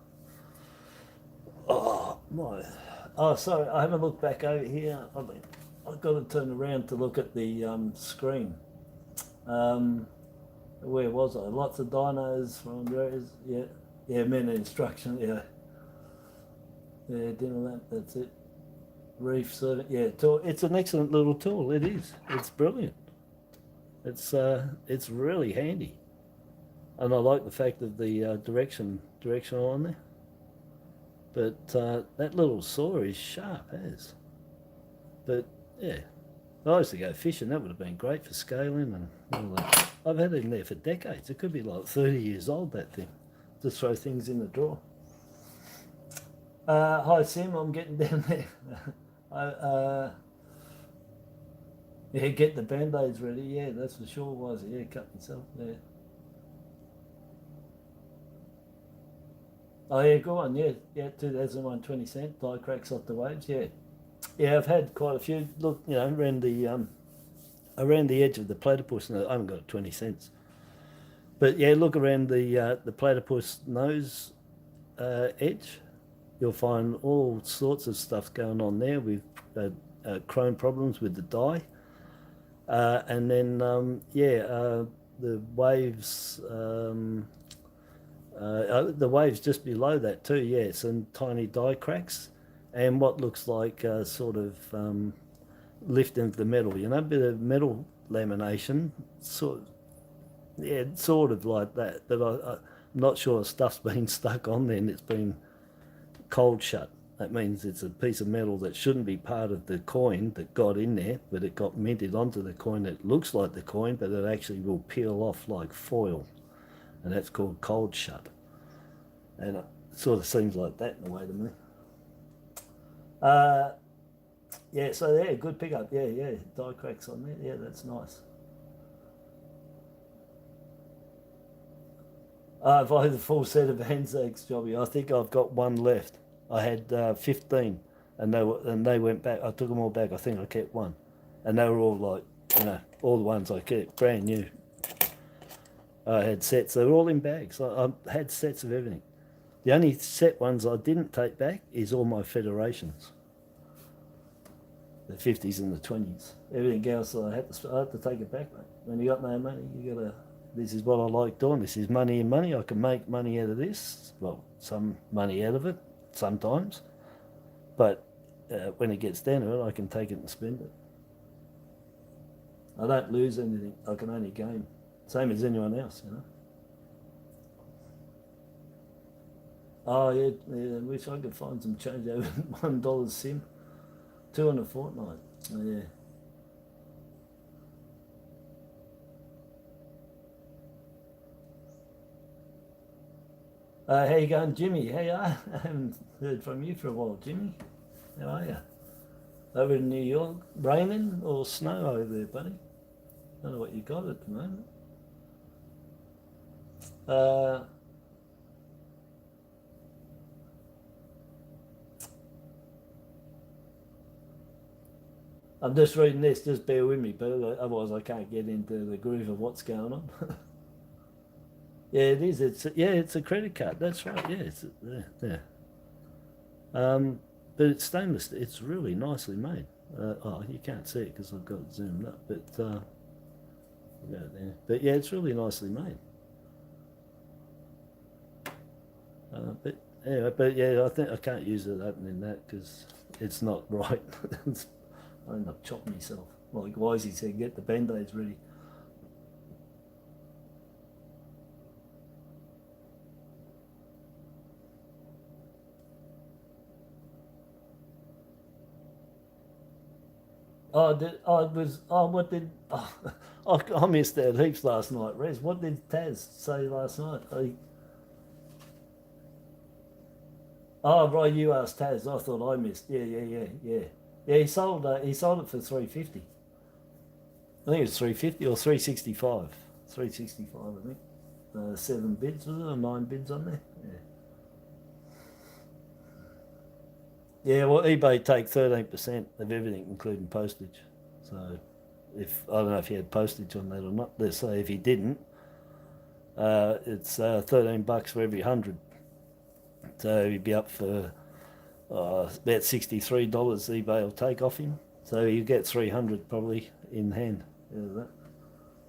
Oh, sorry, I haven't looked back over here. I've got to turn around to look at the screen. Where was I? Lots of dinos from Andreas. Yeah, men instruction. Yeah, dinner that. That's it. Reef servant. Yeah, tool. It's an excellent little tool. It is. It's brilliant. It's really handy, and I like the fact of the directional on there. But that little saw is sharp as. But yeah, I used to go fishing. That would have been great for scaling and all that. I've had it in there for decades. It could be like 30 years old, that thing. Just throw things in the drawer. Hi Sim, I'm getting down there. Yeah, get the band-aids ready. Yeah, that's for sure, was it? Yeah, cut myself there. Oh yeah, go on, yeah, 2001 20 cent, die cracks off the waves, yeah. Yeah, I've had quite a few, look, you know, around the edge of the platypus, no, I haven't got 20 cents. But yeah, look around the platypus nose edge, you'll find all sorts of stuff going on there with chrome problems with the dye. And then, the waves, just below that too, yeah, some tiny die cracks and what looks like sort of lifting of the metal, you know, a bit of metal lamination, sort of like that. But I'm not sure stuff's been stuck on there and it's been cold shut. That means it's a piece of metal that shouldn't be part of the coin that got in there, but it got minted onto the coin. It looks like the coin, but it actually will peel off like foil, and that's called cold shut. And it sort of seems like that in a way to me. Yeah, so yeah, good pickup. Yeah, die cracks on there. Yeah, that's nice. If I had the full set of Anzacs, Jobby, I think I've got one left. I had 15, and they went back. I took them all back. I think I kept one, and they were all like, all the ones I kept, brand new. I had sets. They were all in bags. I had sets of everything. The only set ones I didn't take back is all my federations. The 50s and the 20s. Everything else I had to take it back, mate. When you got no money, you gotta. This is what I like doing. This is money in money. I can make money out of this. Well, some money out of it sometimes, but when it gets down to it, I can take it and spend it. I don't lose anything. I can only gain. Same as anyone else, Oh yeah, I wish I could find some change over $1 sim. 2 in a fortnight. Oh, yeah. How you going, Jimmy? How you are? I haven't heard from you for a while, Jimmy. How are you? Over in New York, raining or snow over there, buddy? Don't know what you got at the moment. I'm just reading this, just bear with me, but otherwise I can't get into the groove of what's going on. Yeah, it is. It's a credit card. That's right. Yeah, it's there. But it's stainless. It's really nicely made. You can't see it because I've got it zoomed up, but go there. But yeah, it's really nicely made. But anyway, I think I can't use it opening that because it's not right. I end up chopping myself. Like Ozzie said, get the band-aids ready. I missed that heaps last night, Rez. What did Taz say last night? Right, you asked Taz. I thought I missed. Yeah. Yeah, he sold it for $350. I think it was $350 or $365. $365, I think. 7 bids, was it, or 9 bids on there? Yeah. Yeah, well, eBay take 13% of everything, including postage. So, I don't know if he had postage on that or not. Let's say if he didn't, it's $13 for every 100. So he'd be up for about $63 eBay will take off him. So you get 300 probably in hand. That.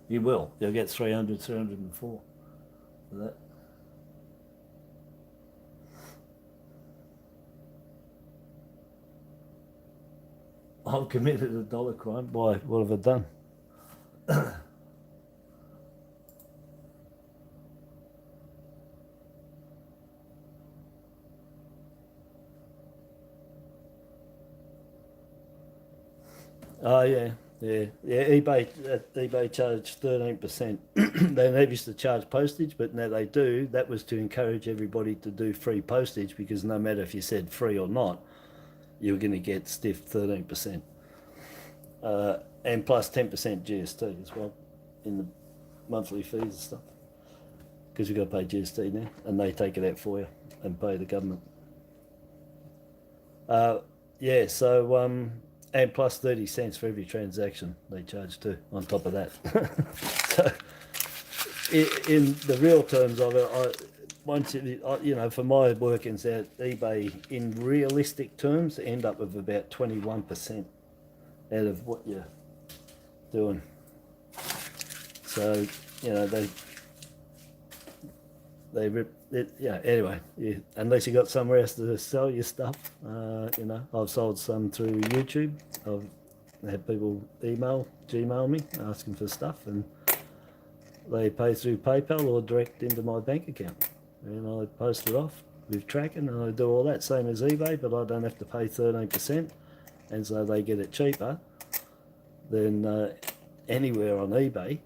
You will. You'll get 300, 304 for that. I've committed a dollar crime. Why? What have I done? Oh yeah. eBay charged 13%. They never used to charge postage, but now they do. That was to encourage everybody to do free postage because no matter if you said free or not, you were going to get stiff 13%. And plus 10% GST as well in the monthly fees and stuff. Because you've got to pay GST now, and they take it out for you and pay the government. And plus 30 cents for every transaction they charge too, on top of that. So, in the real terms of it, for my workings out, eBay, in realistic terms, end up with about 21% out of what you're doing. So, they rip it. Yeah. Anyway, unless you got somewhere else to sell your stuff, I've sold some through YouTube. I've had people Gmail me asking for stuff, and they pay through PayPal or direct into my bank account, and I post it off. with tracking, and I do all that, same as eBay, but I don't have to pay 13%, and so they get it cheaper than anywhere on eBay.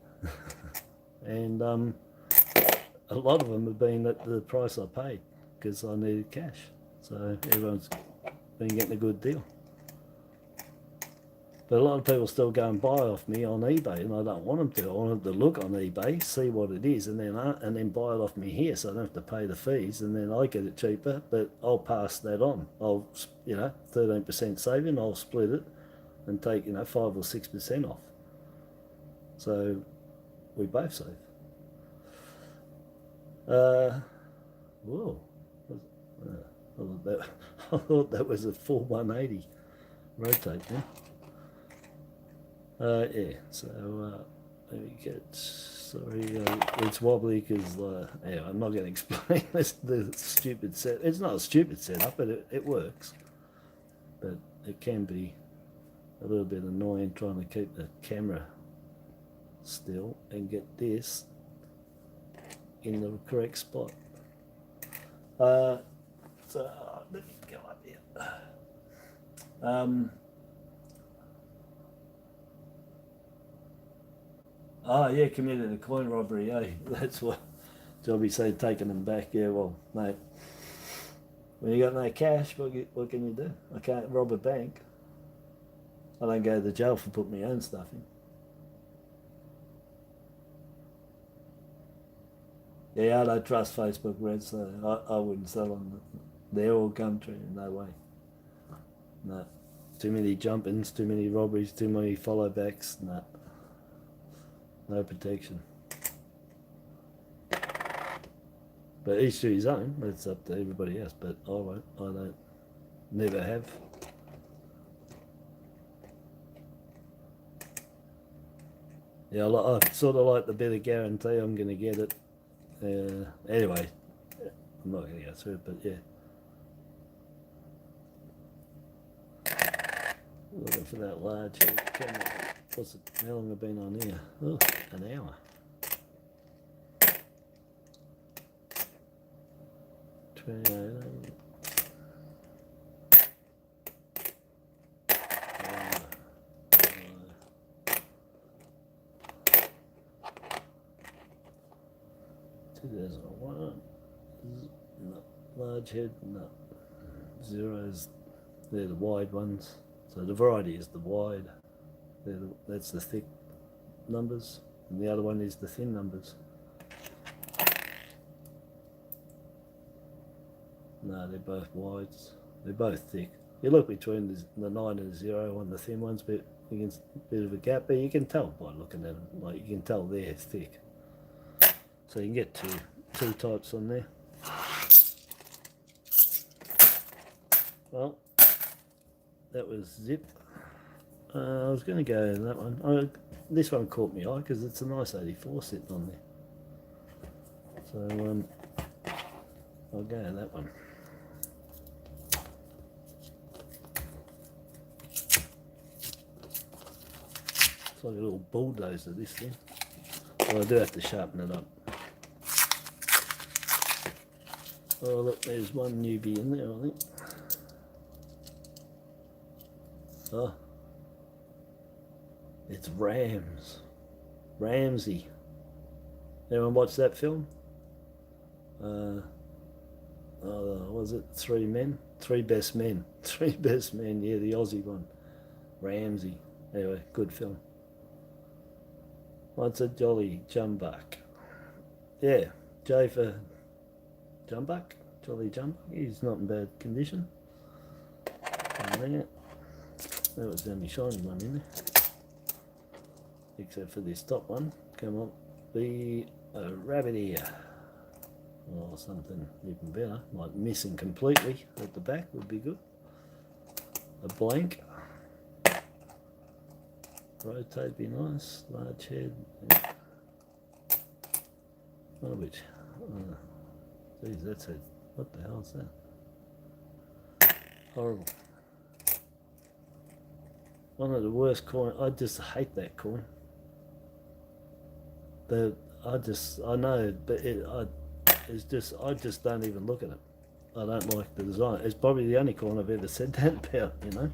And a lot of them have been at the price I paid because I needed cash. So everyone's been getting a good deal. But a lot of people still go and buy off me on eBay, and I don't want them to. I want them to look on eBay, see what it is, and then buy it off me here, so I don't have to pay the fees, and then I get it cheaper. But I'll pass that on. I'll, 13% saving. I'll split it and take 5 or 6% off. So we both save. Whoa! I thought that was a full 180 rotate now. Yeah, so let me get, sorry, it's wobbly because, yeah, I'm not going to explain the stupid set. It's not a stupid setup, but it works. But it can be a little bit annoying trying to keep the camera still and get this in the correct spot. So let me go up here. Oh yeah, committed a coin robbery, eh? That's what Jobby said, taking them back. Yeah, well, mate, when you got no cash, what can you do? I can't rob a bank. I don't go to jail for putting my own stuff in. Yeah, I don't trust Facebook Red, so I wouldn't sell on their all country, no way. No. Too many jump-ins, too many robberies, too many follow-backs, no. No protection. But each to his own, it's up to everybody else, but I won't, I don't, never have. Yeah, I sort of like the better guarantee I'm going to get it. Anyway, I'm not going to go through it, but yeah. Looking for that large camera. What's it? How long have I been on here? Oh, an hour. 28. No, large head, no. Zeros, they're the wide ones. So the variety is the wide. That's the thick numbers, and the other one is the thin numbers. No, they're both wides. They're both thick. You look between the 9 and the 0 on the thin ones, but you can a bit of a gap, but you can tell by looking at them. Like you can tell they're thick. So you can get two types on there. Well, that was zip. I was going to go in that one. This one caught me eye because it's a nice 84 sitting on there. So I'll go in that one. It's like a little bulldozer, this thing. Well, I do have to sharpen it up. Oh look, there's one newbie in there, I think. Oh. It's Ramsey. Anyone watch that film? Was it Three Best Men? Three Best Men, yeah, the Aussie one. Ramsey. Anyway, good film. Once a jolly jumbuck. Yeah, J for jumbuck. Jolly jumbuck. He's not in bad condition. And there. That was the only shiny one in there. Except for this top one. Come on, be a rabbit ear. Or something even better, like missing completely at the back would be good. A blank. Rotate be nice. Large head. Oh, which? Geez, that's it. What the hell is that? Horrible. One of the worst coins. I just hate that coin. I know, but I just don't even look at it. I don't like the design. It's probably the only coin I've ever said that about, you know.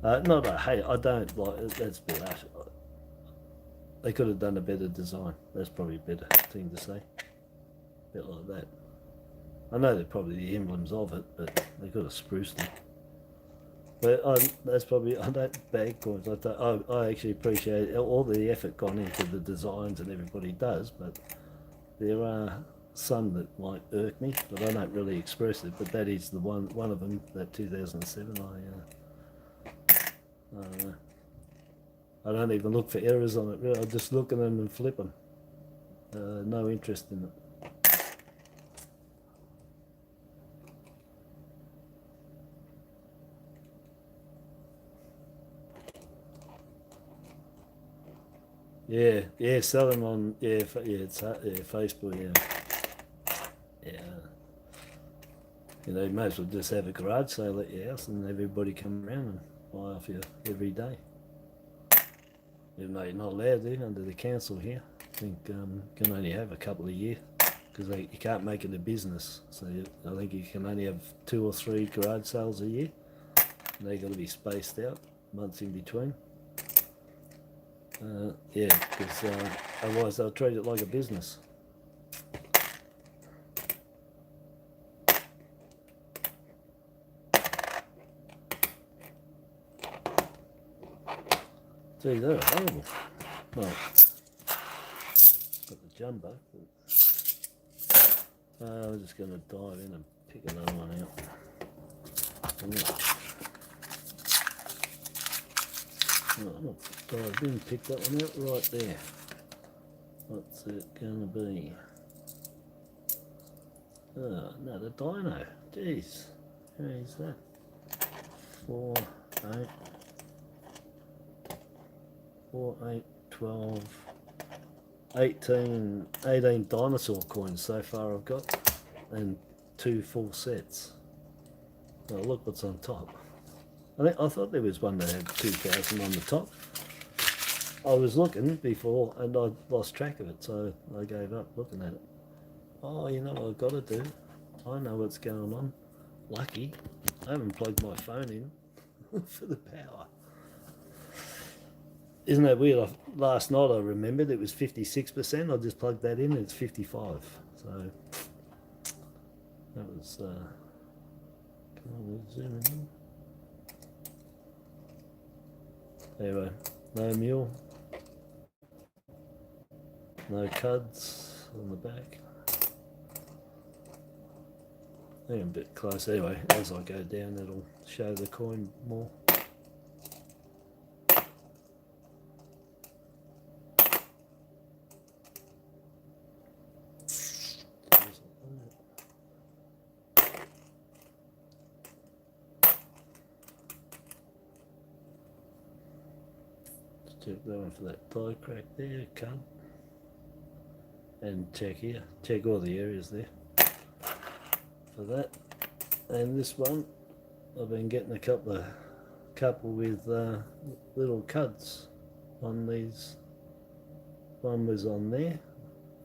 Not I hate, I don't like it, that's a bit harsh. They could have done a better design. That's probably a better thing to say. A bit like that. I know they're probably the emblems of it, but they could have spruced it. But that's probably, I don't bag coins. I actually appreciate all the effort gone into the designs and everybody does, but there are some that might irk me, but I don't really express it. But that is the one of them, that 2007. I don't know. I don't even look for errors on it. Really. I just look at them and flip them. No interest in it. Yeah, sell them on it's Facebook. Yeah. You know, you may as well just have a garage sale at your house and everybody come around and buy off you every day. Even though you're not allowed to under the council here. I think can only have a couple a year because you can't make it a business. So I think you can only have 2 or 3 garage sales a year. And they've got to be spaced out, months in between. Because otherwise they'll treat it like a business. Gee, they're horrible. Well, got the jumbo. We're just going to dive in and pick another one out. I didn't pick that one out right there. What's it going to be? Oh, another dino. Jeez. How is that? 4, 8. 4, 8, 12, 18 dinosaur coins so far I've got, and 2 full sets. Oh, look what's on top. I thought there was one that had 2,000 on the top. I was looking before and I lost track of it, so I gave up looking at it. Oh, you know what I've got to do? I know what's going on. Lucky, I haven't plugged my phone in for the power. Isn't that weird? Last night I remembered it was 56%. I just plugged that in and it's 55. So that was, come on, zoom in. Anyway, no mule, no cuds on the back. I think I'm a bit close. Anyway, as I go down, it'll show the coin more. Check that one for that tie crack there, cut. And check here, check all the areas there for that. And this one, I've been getting a couple with little cuts on these. One was on there,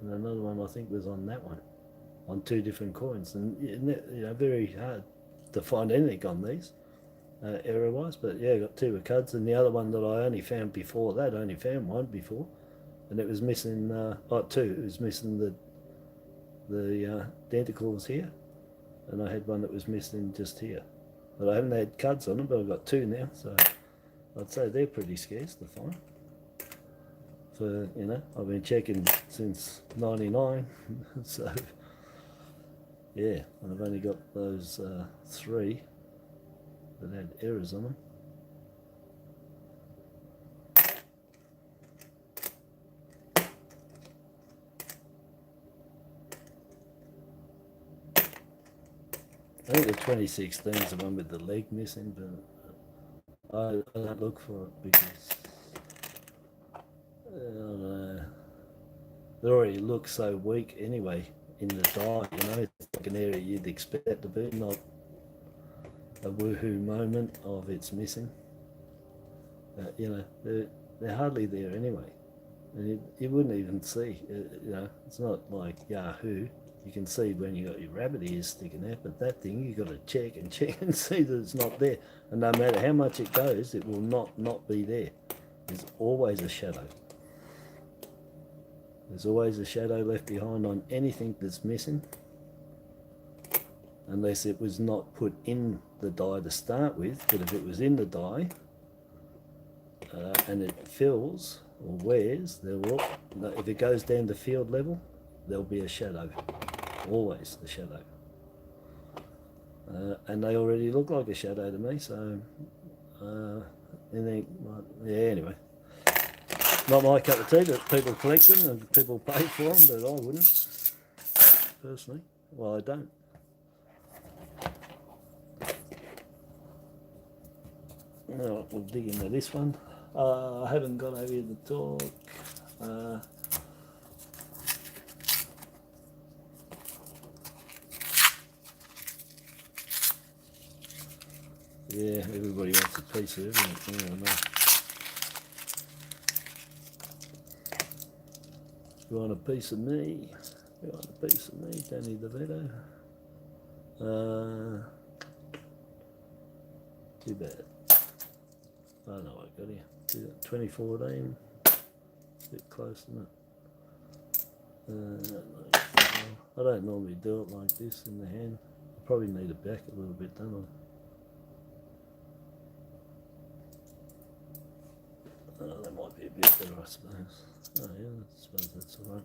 and another one I think was on that one, on 2 different coins. And you know, very hard to find anything on these. Error-wise, but yeah, I got 2 with cuds, and the other one that I only found before that, I only found one before, and it was missing, 2, it was missing the denticles here, and I had one that was missing just here, but I haven't had cuds on them, but I've got 2 now, so I'd say they're pretty scarce to find. For, you know, I've been checking since 99, so yeah, and I've only got those 3 that had errors on them. I think the 2016 is the one with the leg missing, but I don't look for it because I don't know. They already look so weak anyway in the die, you know, it's like an area you'd expect it to be, not a woohoo moment of it's missing. You know, they're hardly there anyway, and you wouldn't even see. You know, it's not like Yahoo You can see when you got your rabbit ears sticking out, but that thing you got to check and check and see that it's not there. And no matter how much it goes, it will not be there. There's always a shadow. There's always a shadow left behind on anything that's missing, unless it was not put in the dye to start with. But if it was in the dye and it fills or wears, if it goes down to field level, there'll be a shadow. Always a shadow. And they already look like a shadow to me, so anyway. Not my cup of tea, but people collect them and people pay for them, but I wouldn't, personally. Well, I don't. Now we'll dig into this one. I haven't got over here to talk. Yeah, everybody wants a piece of everything. Yeah, I know. You want a piece of me? You want a piece of me, Danny DeVito? Too bad. I don't know what I got here. 2014. A bit close, isn't it? I don't normally do it like this in the hand. I probably need it back a little bit, don't I? That might be a bit better, I suppose. Oh yeah, I suppose that's alright.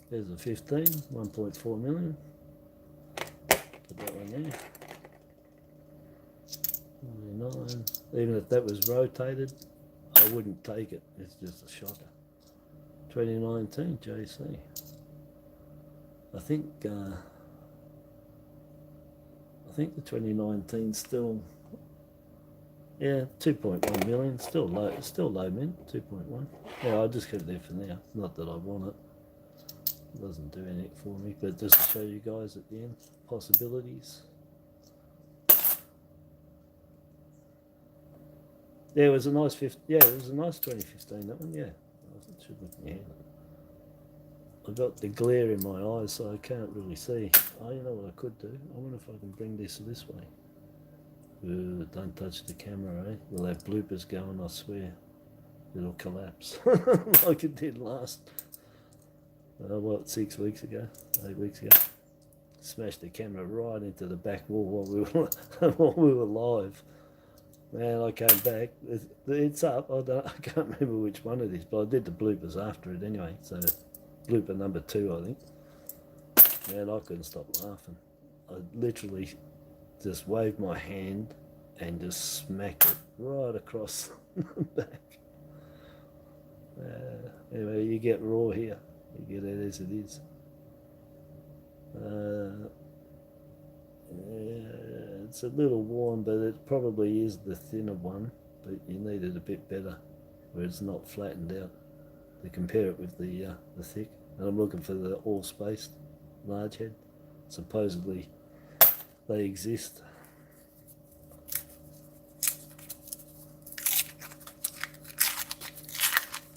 There's a 15, 1.4 million. Put that one there. 99. Even if that was rotated, I wouldn't take it. It's just a shocker. 2019 JC. I think the 2019 still, yeah, 2.1 million. Still low mint. 2.1. Yeah, I'll just keep it there for now. Not that I want it. It doesn't do anything for me, but just to show you guys at the end possibilities. Yeah, it was a nice 2015. That one, yeah. I should look in the hand. I've got the glare in my eyes, so I can't really see. Oh, you know what I could do? I wonder if I can bring this way. Ooh, don't touch the camera, eh? We'll have bloopers going, I swear. It'll collapse like it did last. What, 6 weeks ago, 8 weeks ago? Smashed the camera right into the back wall while we were live. Man, I came back. It's up. I can't remember which one it is, but I did the bloopers after it anyway. So, blooper number 2, I think. Man, I couldn't stop laughing. I literally just waved my hand and just smacked it right across the back. Anyway, you get raw here. You get it as it is. Yeah, it's a little worn, but it probably is the thinner one, but you need it a bit better where it's not flattened out to compare it with the thick. And I'm looking for the all spaced large head. Supposedly they exist.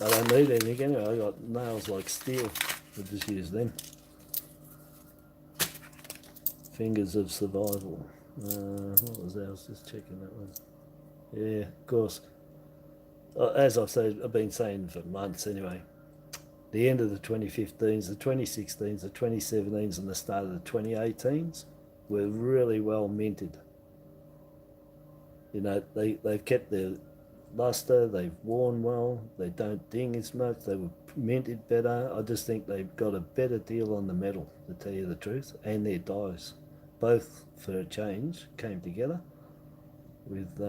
I don't need anything anyway. I got nails like steel. I'll just use them. Fingers of Survival. What was that? I was just checking that one. Yeah, of course. As I've said, I've been saying for months anyway. The end of the 2015s, the 2016s, the 2017s, and the start of the 2018s were really well minted. You know, they've kept their luster, they've worn well, they don't ding as much, they were minted better. I just think they've got a better deal on the metal, to tell you the truth, and their dyes. Both, for a change, came together with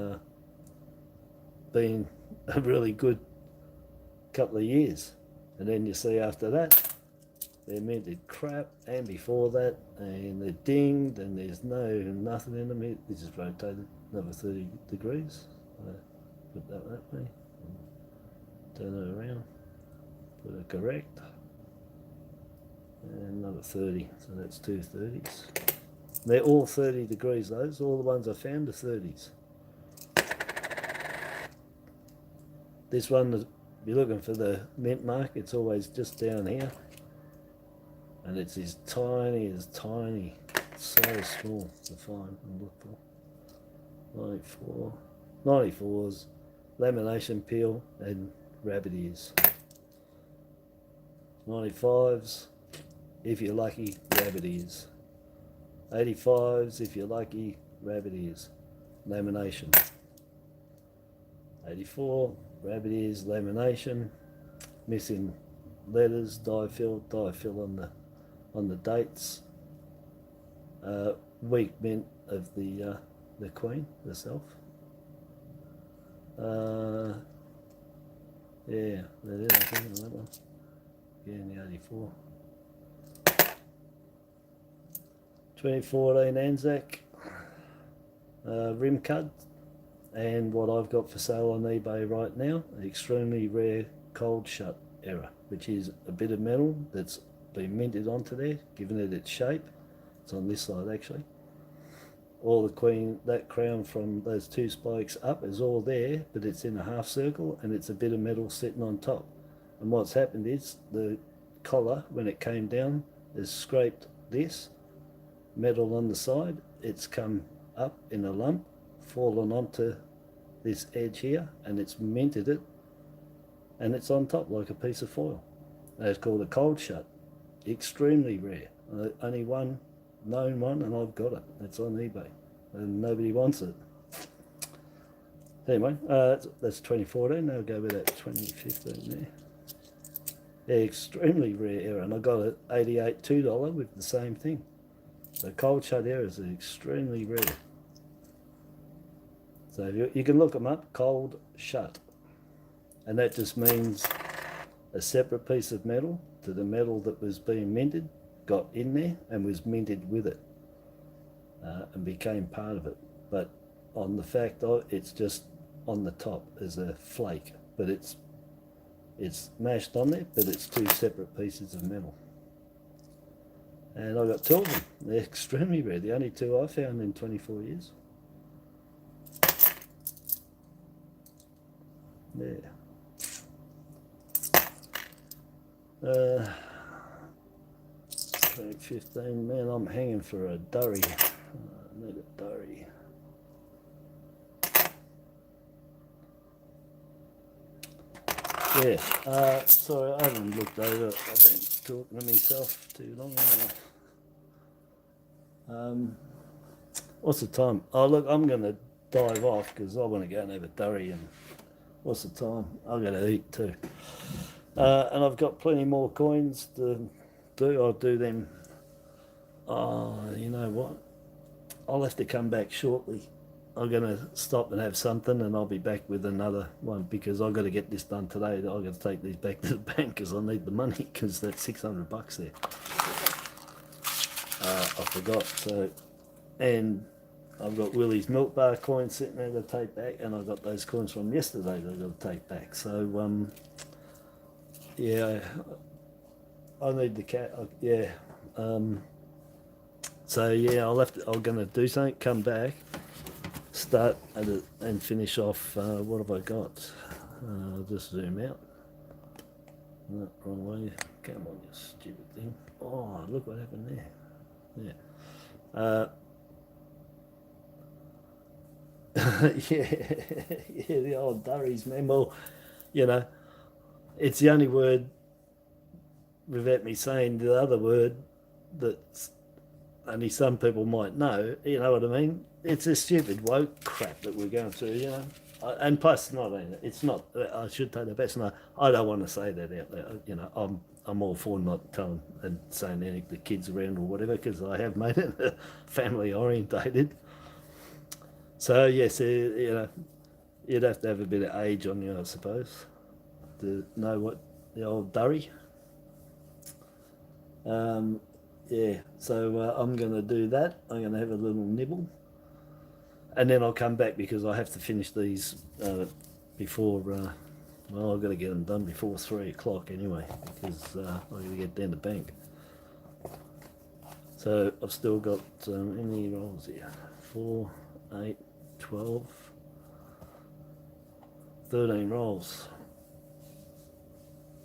being a really good couple of years. And then you see after that, they're minted crap, and before that, and they're dinged, and there's nothing in them. They just rotated another 30 degrees. Put that way, turn it around, put it correct, and another 30, so that's 2 30s. They're all 30 degrees, those. All the ones I found are 30s. This one, if you're looking for the mint mark, it's always just down here. And it's as tiny. So small to find and look for. 94. 94s, lamination peel and rabbit ears. 95s, if you're lucky, rabbit ears. 85s, if you're lucky, rabbit ears, lamination. 84, rabbit ears, lamination, missing letters, die fill on the dates. Weak mint of the Queen herself. Yeah, that is, I think, on that one. Again, the 84. 2014 Anzac rim cut, and what I've got for sale on eBay right now, an extremely rare cold shut error, which is a bit of metal that's been minted onto there, giving it its shape. It's on this side actually. All the Queen, that crown from those two spikes up is all there, but it's in a half circle and it's a bit of metal sitting on top. And what's happened is the collar, when it came down, has scraped this metal on the side. It's come up in a lump, fallen onto this edge here, and it's minted it, and it's on top like a piece of foil. It's called a cold shut. Extremely rare. Only one known one, and I've got it. It's on eBay, and nobody wants it. Anyway, that's 2014. Now go with that 2015 there. Yeah, extremely rare error, and I got it $88 $2 with the same thing. So cold shut errors are extremely rare. So you can look them up, cold shut, and that just means a separate piece of metal to the metal that was being minted got in there and was minted with it, and became part of it. But on the fact of it's just on the top as a flake, but it's mashed on there, but it's two separate pieces of metal. And I got two of them. They're extremely rare. The only two I found in 24 years. Yeah. 2015, man, I'm hanging for a durry. I need a durry. Yeah, sorry, I haven't looked over it. I've been talking to myself too long. What's the time? Oh, look, I'm going to dive off because I want to go and have a durry. And what's the time? I'm going to eat too. And I've got plenty more coins to do. I'll do them. You know what? I'll have to come back shortly. I'm going to stop and have something, and I'll be back with another one because I've got to get this done today. I've got to take these back to the bank because I need the money because that's $600 there. I forgot. So, and I've got Willie's milk bar coins sitting there to take back, and I've got those coins from yesterday that I've got to take back. So, yeah, I need the cat. Yeah. So yeah, I'm going to do something. Come back. Start at it and finish off. What have I got? I'll just zoom out. No, wrong way. Come on, you stupid thing. Oh, look what happened there. Yeah. Yeah, the old durries, man. Well, you know, it's the only word, without me saying the other word, that only some people might know. You know what I mean? It's a stupid woke crap that we're going through, you know. And plus, it's not. I should take the best. No, I don't want to say that out there. You know, I'm all for not telling and saying any of the kids around or whatever because I have made it family orientated. So yes, you know, you'd have to have a bit of age on you, I suppose, to know what the old durry. Yeah, so I'm going to do that. I'm going to have a little nibble. And then I'll come back because I have to finish these before, well, I've got to get them done before 3 o'clock anyway because I've got to get down to bank. So I've still got how many rolls here? 4, 8, 12, 13 rolls.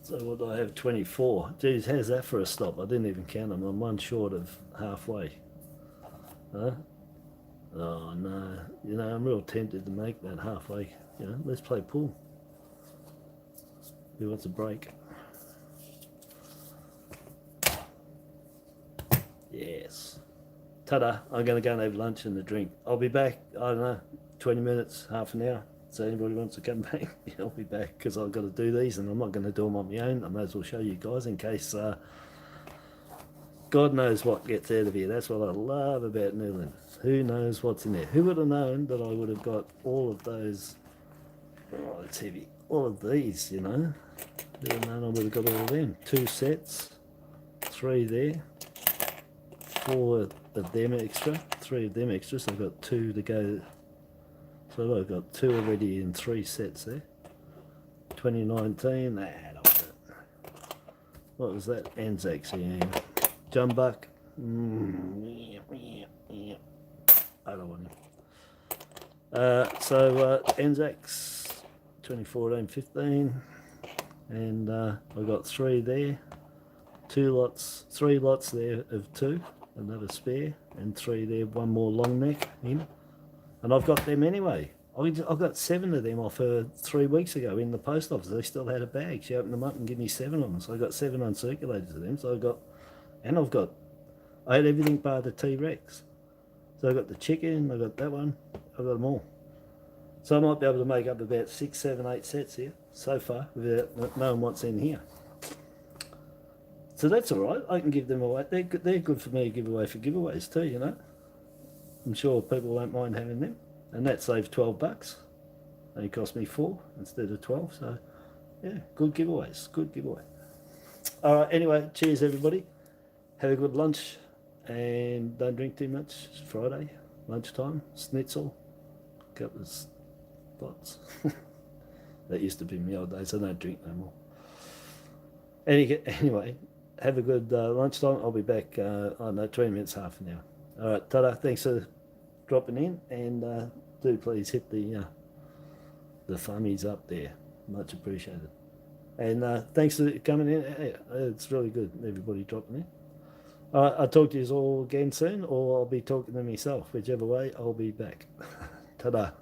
So what do I have? 24. Geez, how's that for a stop? I didn't even count them. I'm one short of halfway. Huh? Oh no. You know, I'm real tempted to make that halfway. You know, let's play pool. Who wants a break? Yes. Ta-da, I'm going to go and have lunch and a drink. I'll be back, I don't know, 20 minutes, half an hour. So anybody wants to come back, yeah, I'll be back because I've got to do these and I'm not going to do them on my own. I may as well show you guys in case God knows what gets out of here. That's what I love about Noodling. Who knows what's in there? Who would have known that I would have got all of those, oh, it's heavy, all of these, you know? Who would have known I would have got all of them? 2 sets, 3 there. 4 of them extra, 3 of them extra, so I've got 2 to go. So I've got 2 already in 3 sets there. 2019, what was that? Anzacs, yeah. Jumbuck. I don't want him. So Anzacs 2014-15, and I've got 3 there. 3 lots there of 2. Another spare, and 3 there, 1 more long neck in, and I've got them anyway. I've got 7 of them off her 3 weeks ago in the post office. They still had a bag. She opened them up and gave me 7 of them, so I got 7 uncirculated of them. So I had everything bar the T-Rex. So I got the chicken, I got that one, I got them all. So I might be able to make up about 6, 7, 8 sets here so far without knowing what's in here. So that's all right. I can give them away. They're good for me to give away for giveaways too, you know. I'm sure people won't mind having them. And that saved $12. They cost me 4 instead of 12. So, yeah, good giveaways. Good giveaway. All right, anyway, cheers, everybody. Have a good lunch and don't drink too much. It's Friday, lunchtime, schnitzel, a couple of spots. That used to be in the old days. I don't drink no more. Anyway. Have a good lunchtime. I'll be back, I don't know, 20 minutes, half an hour. All right, ta-da. Thanks for dropping in, and do please hit the thummies up there. Much appreciated. And thanks for coming in. It's really good, everybody dropping in. All right, I'll talk to you all again soon, or I'll be talking to myself. Whichever way, I'll be back. Ta-da.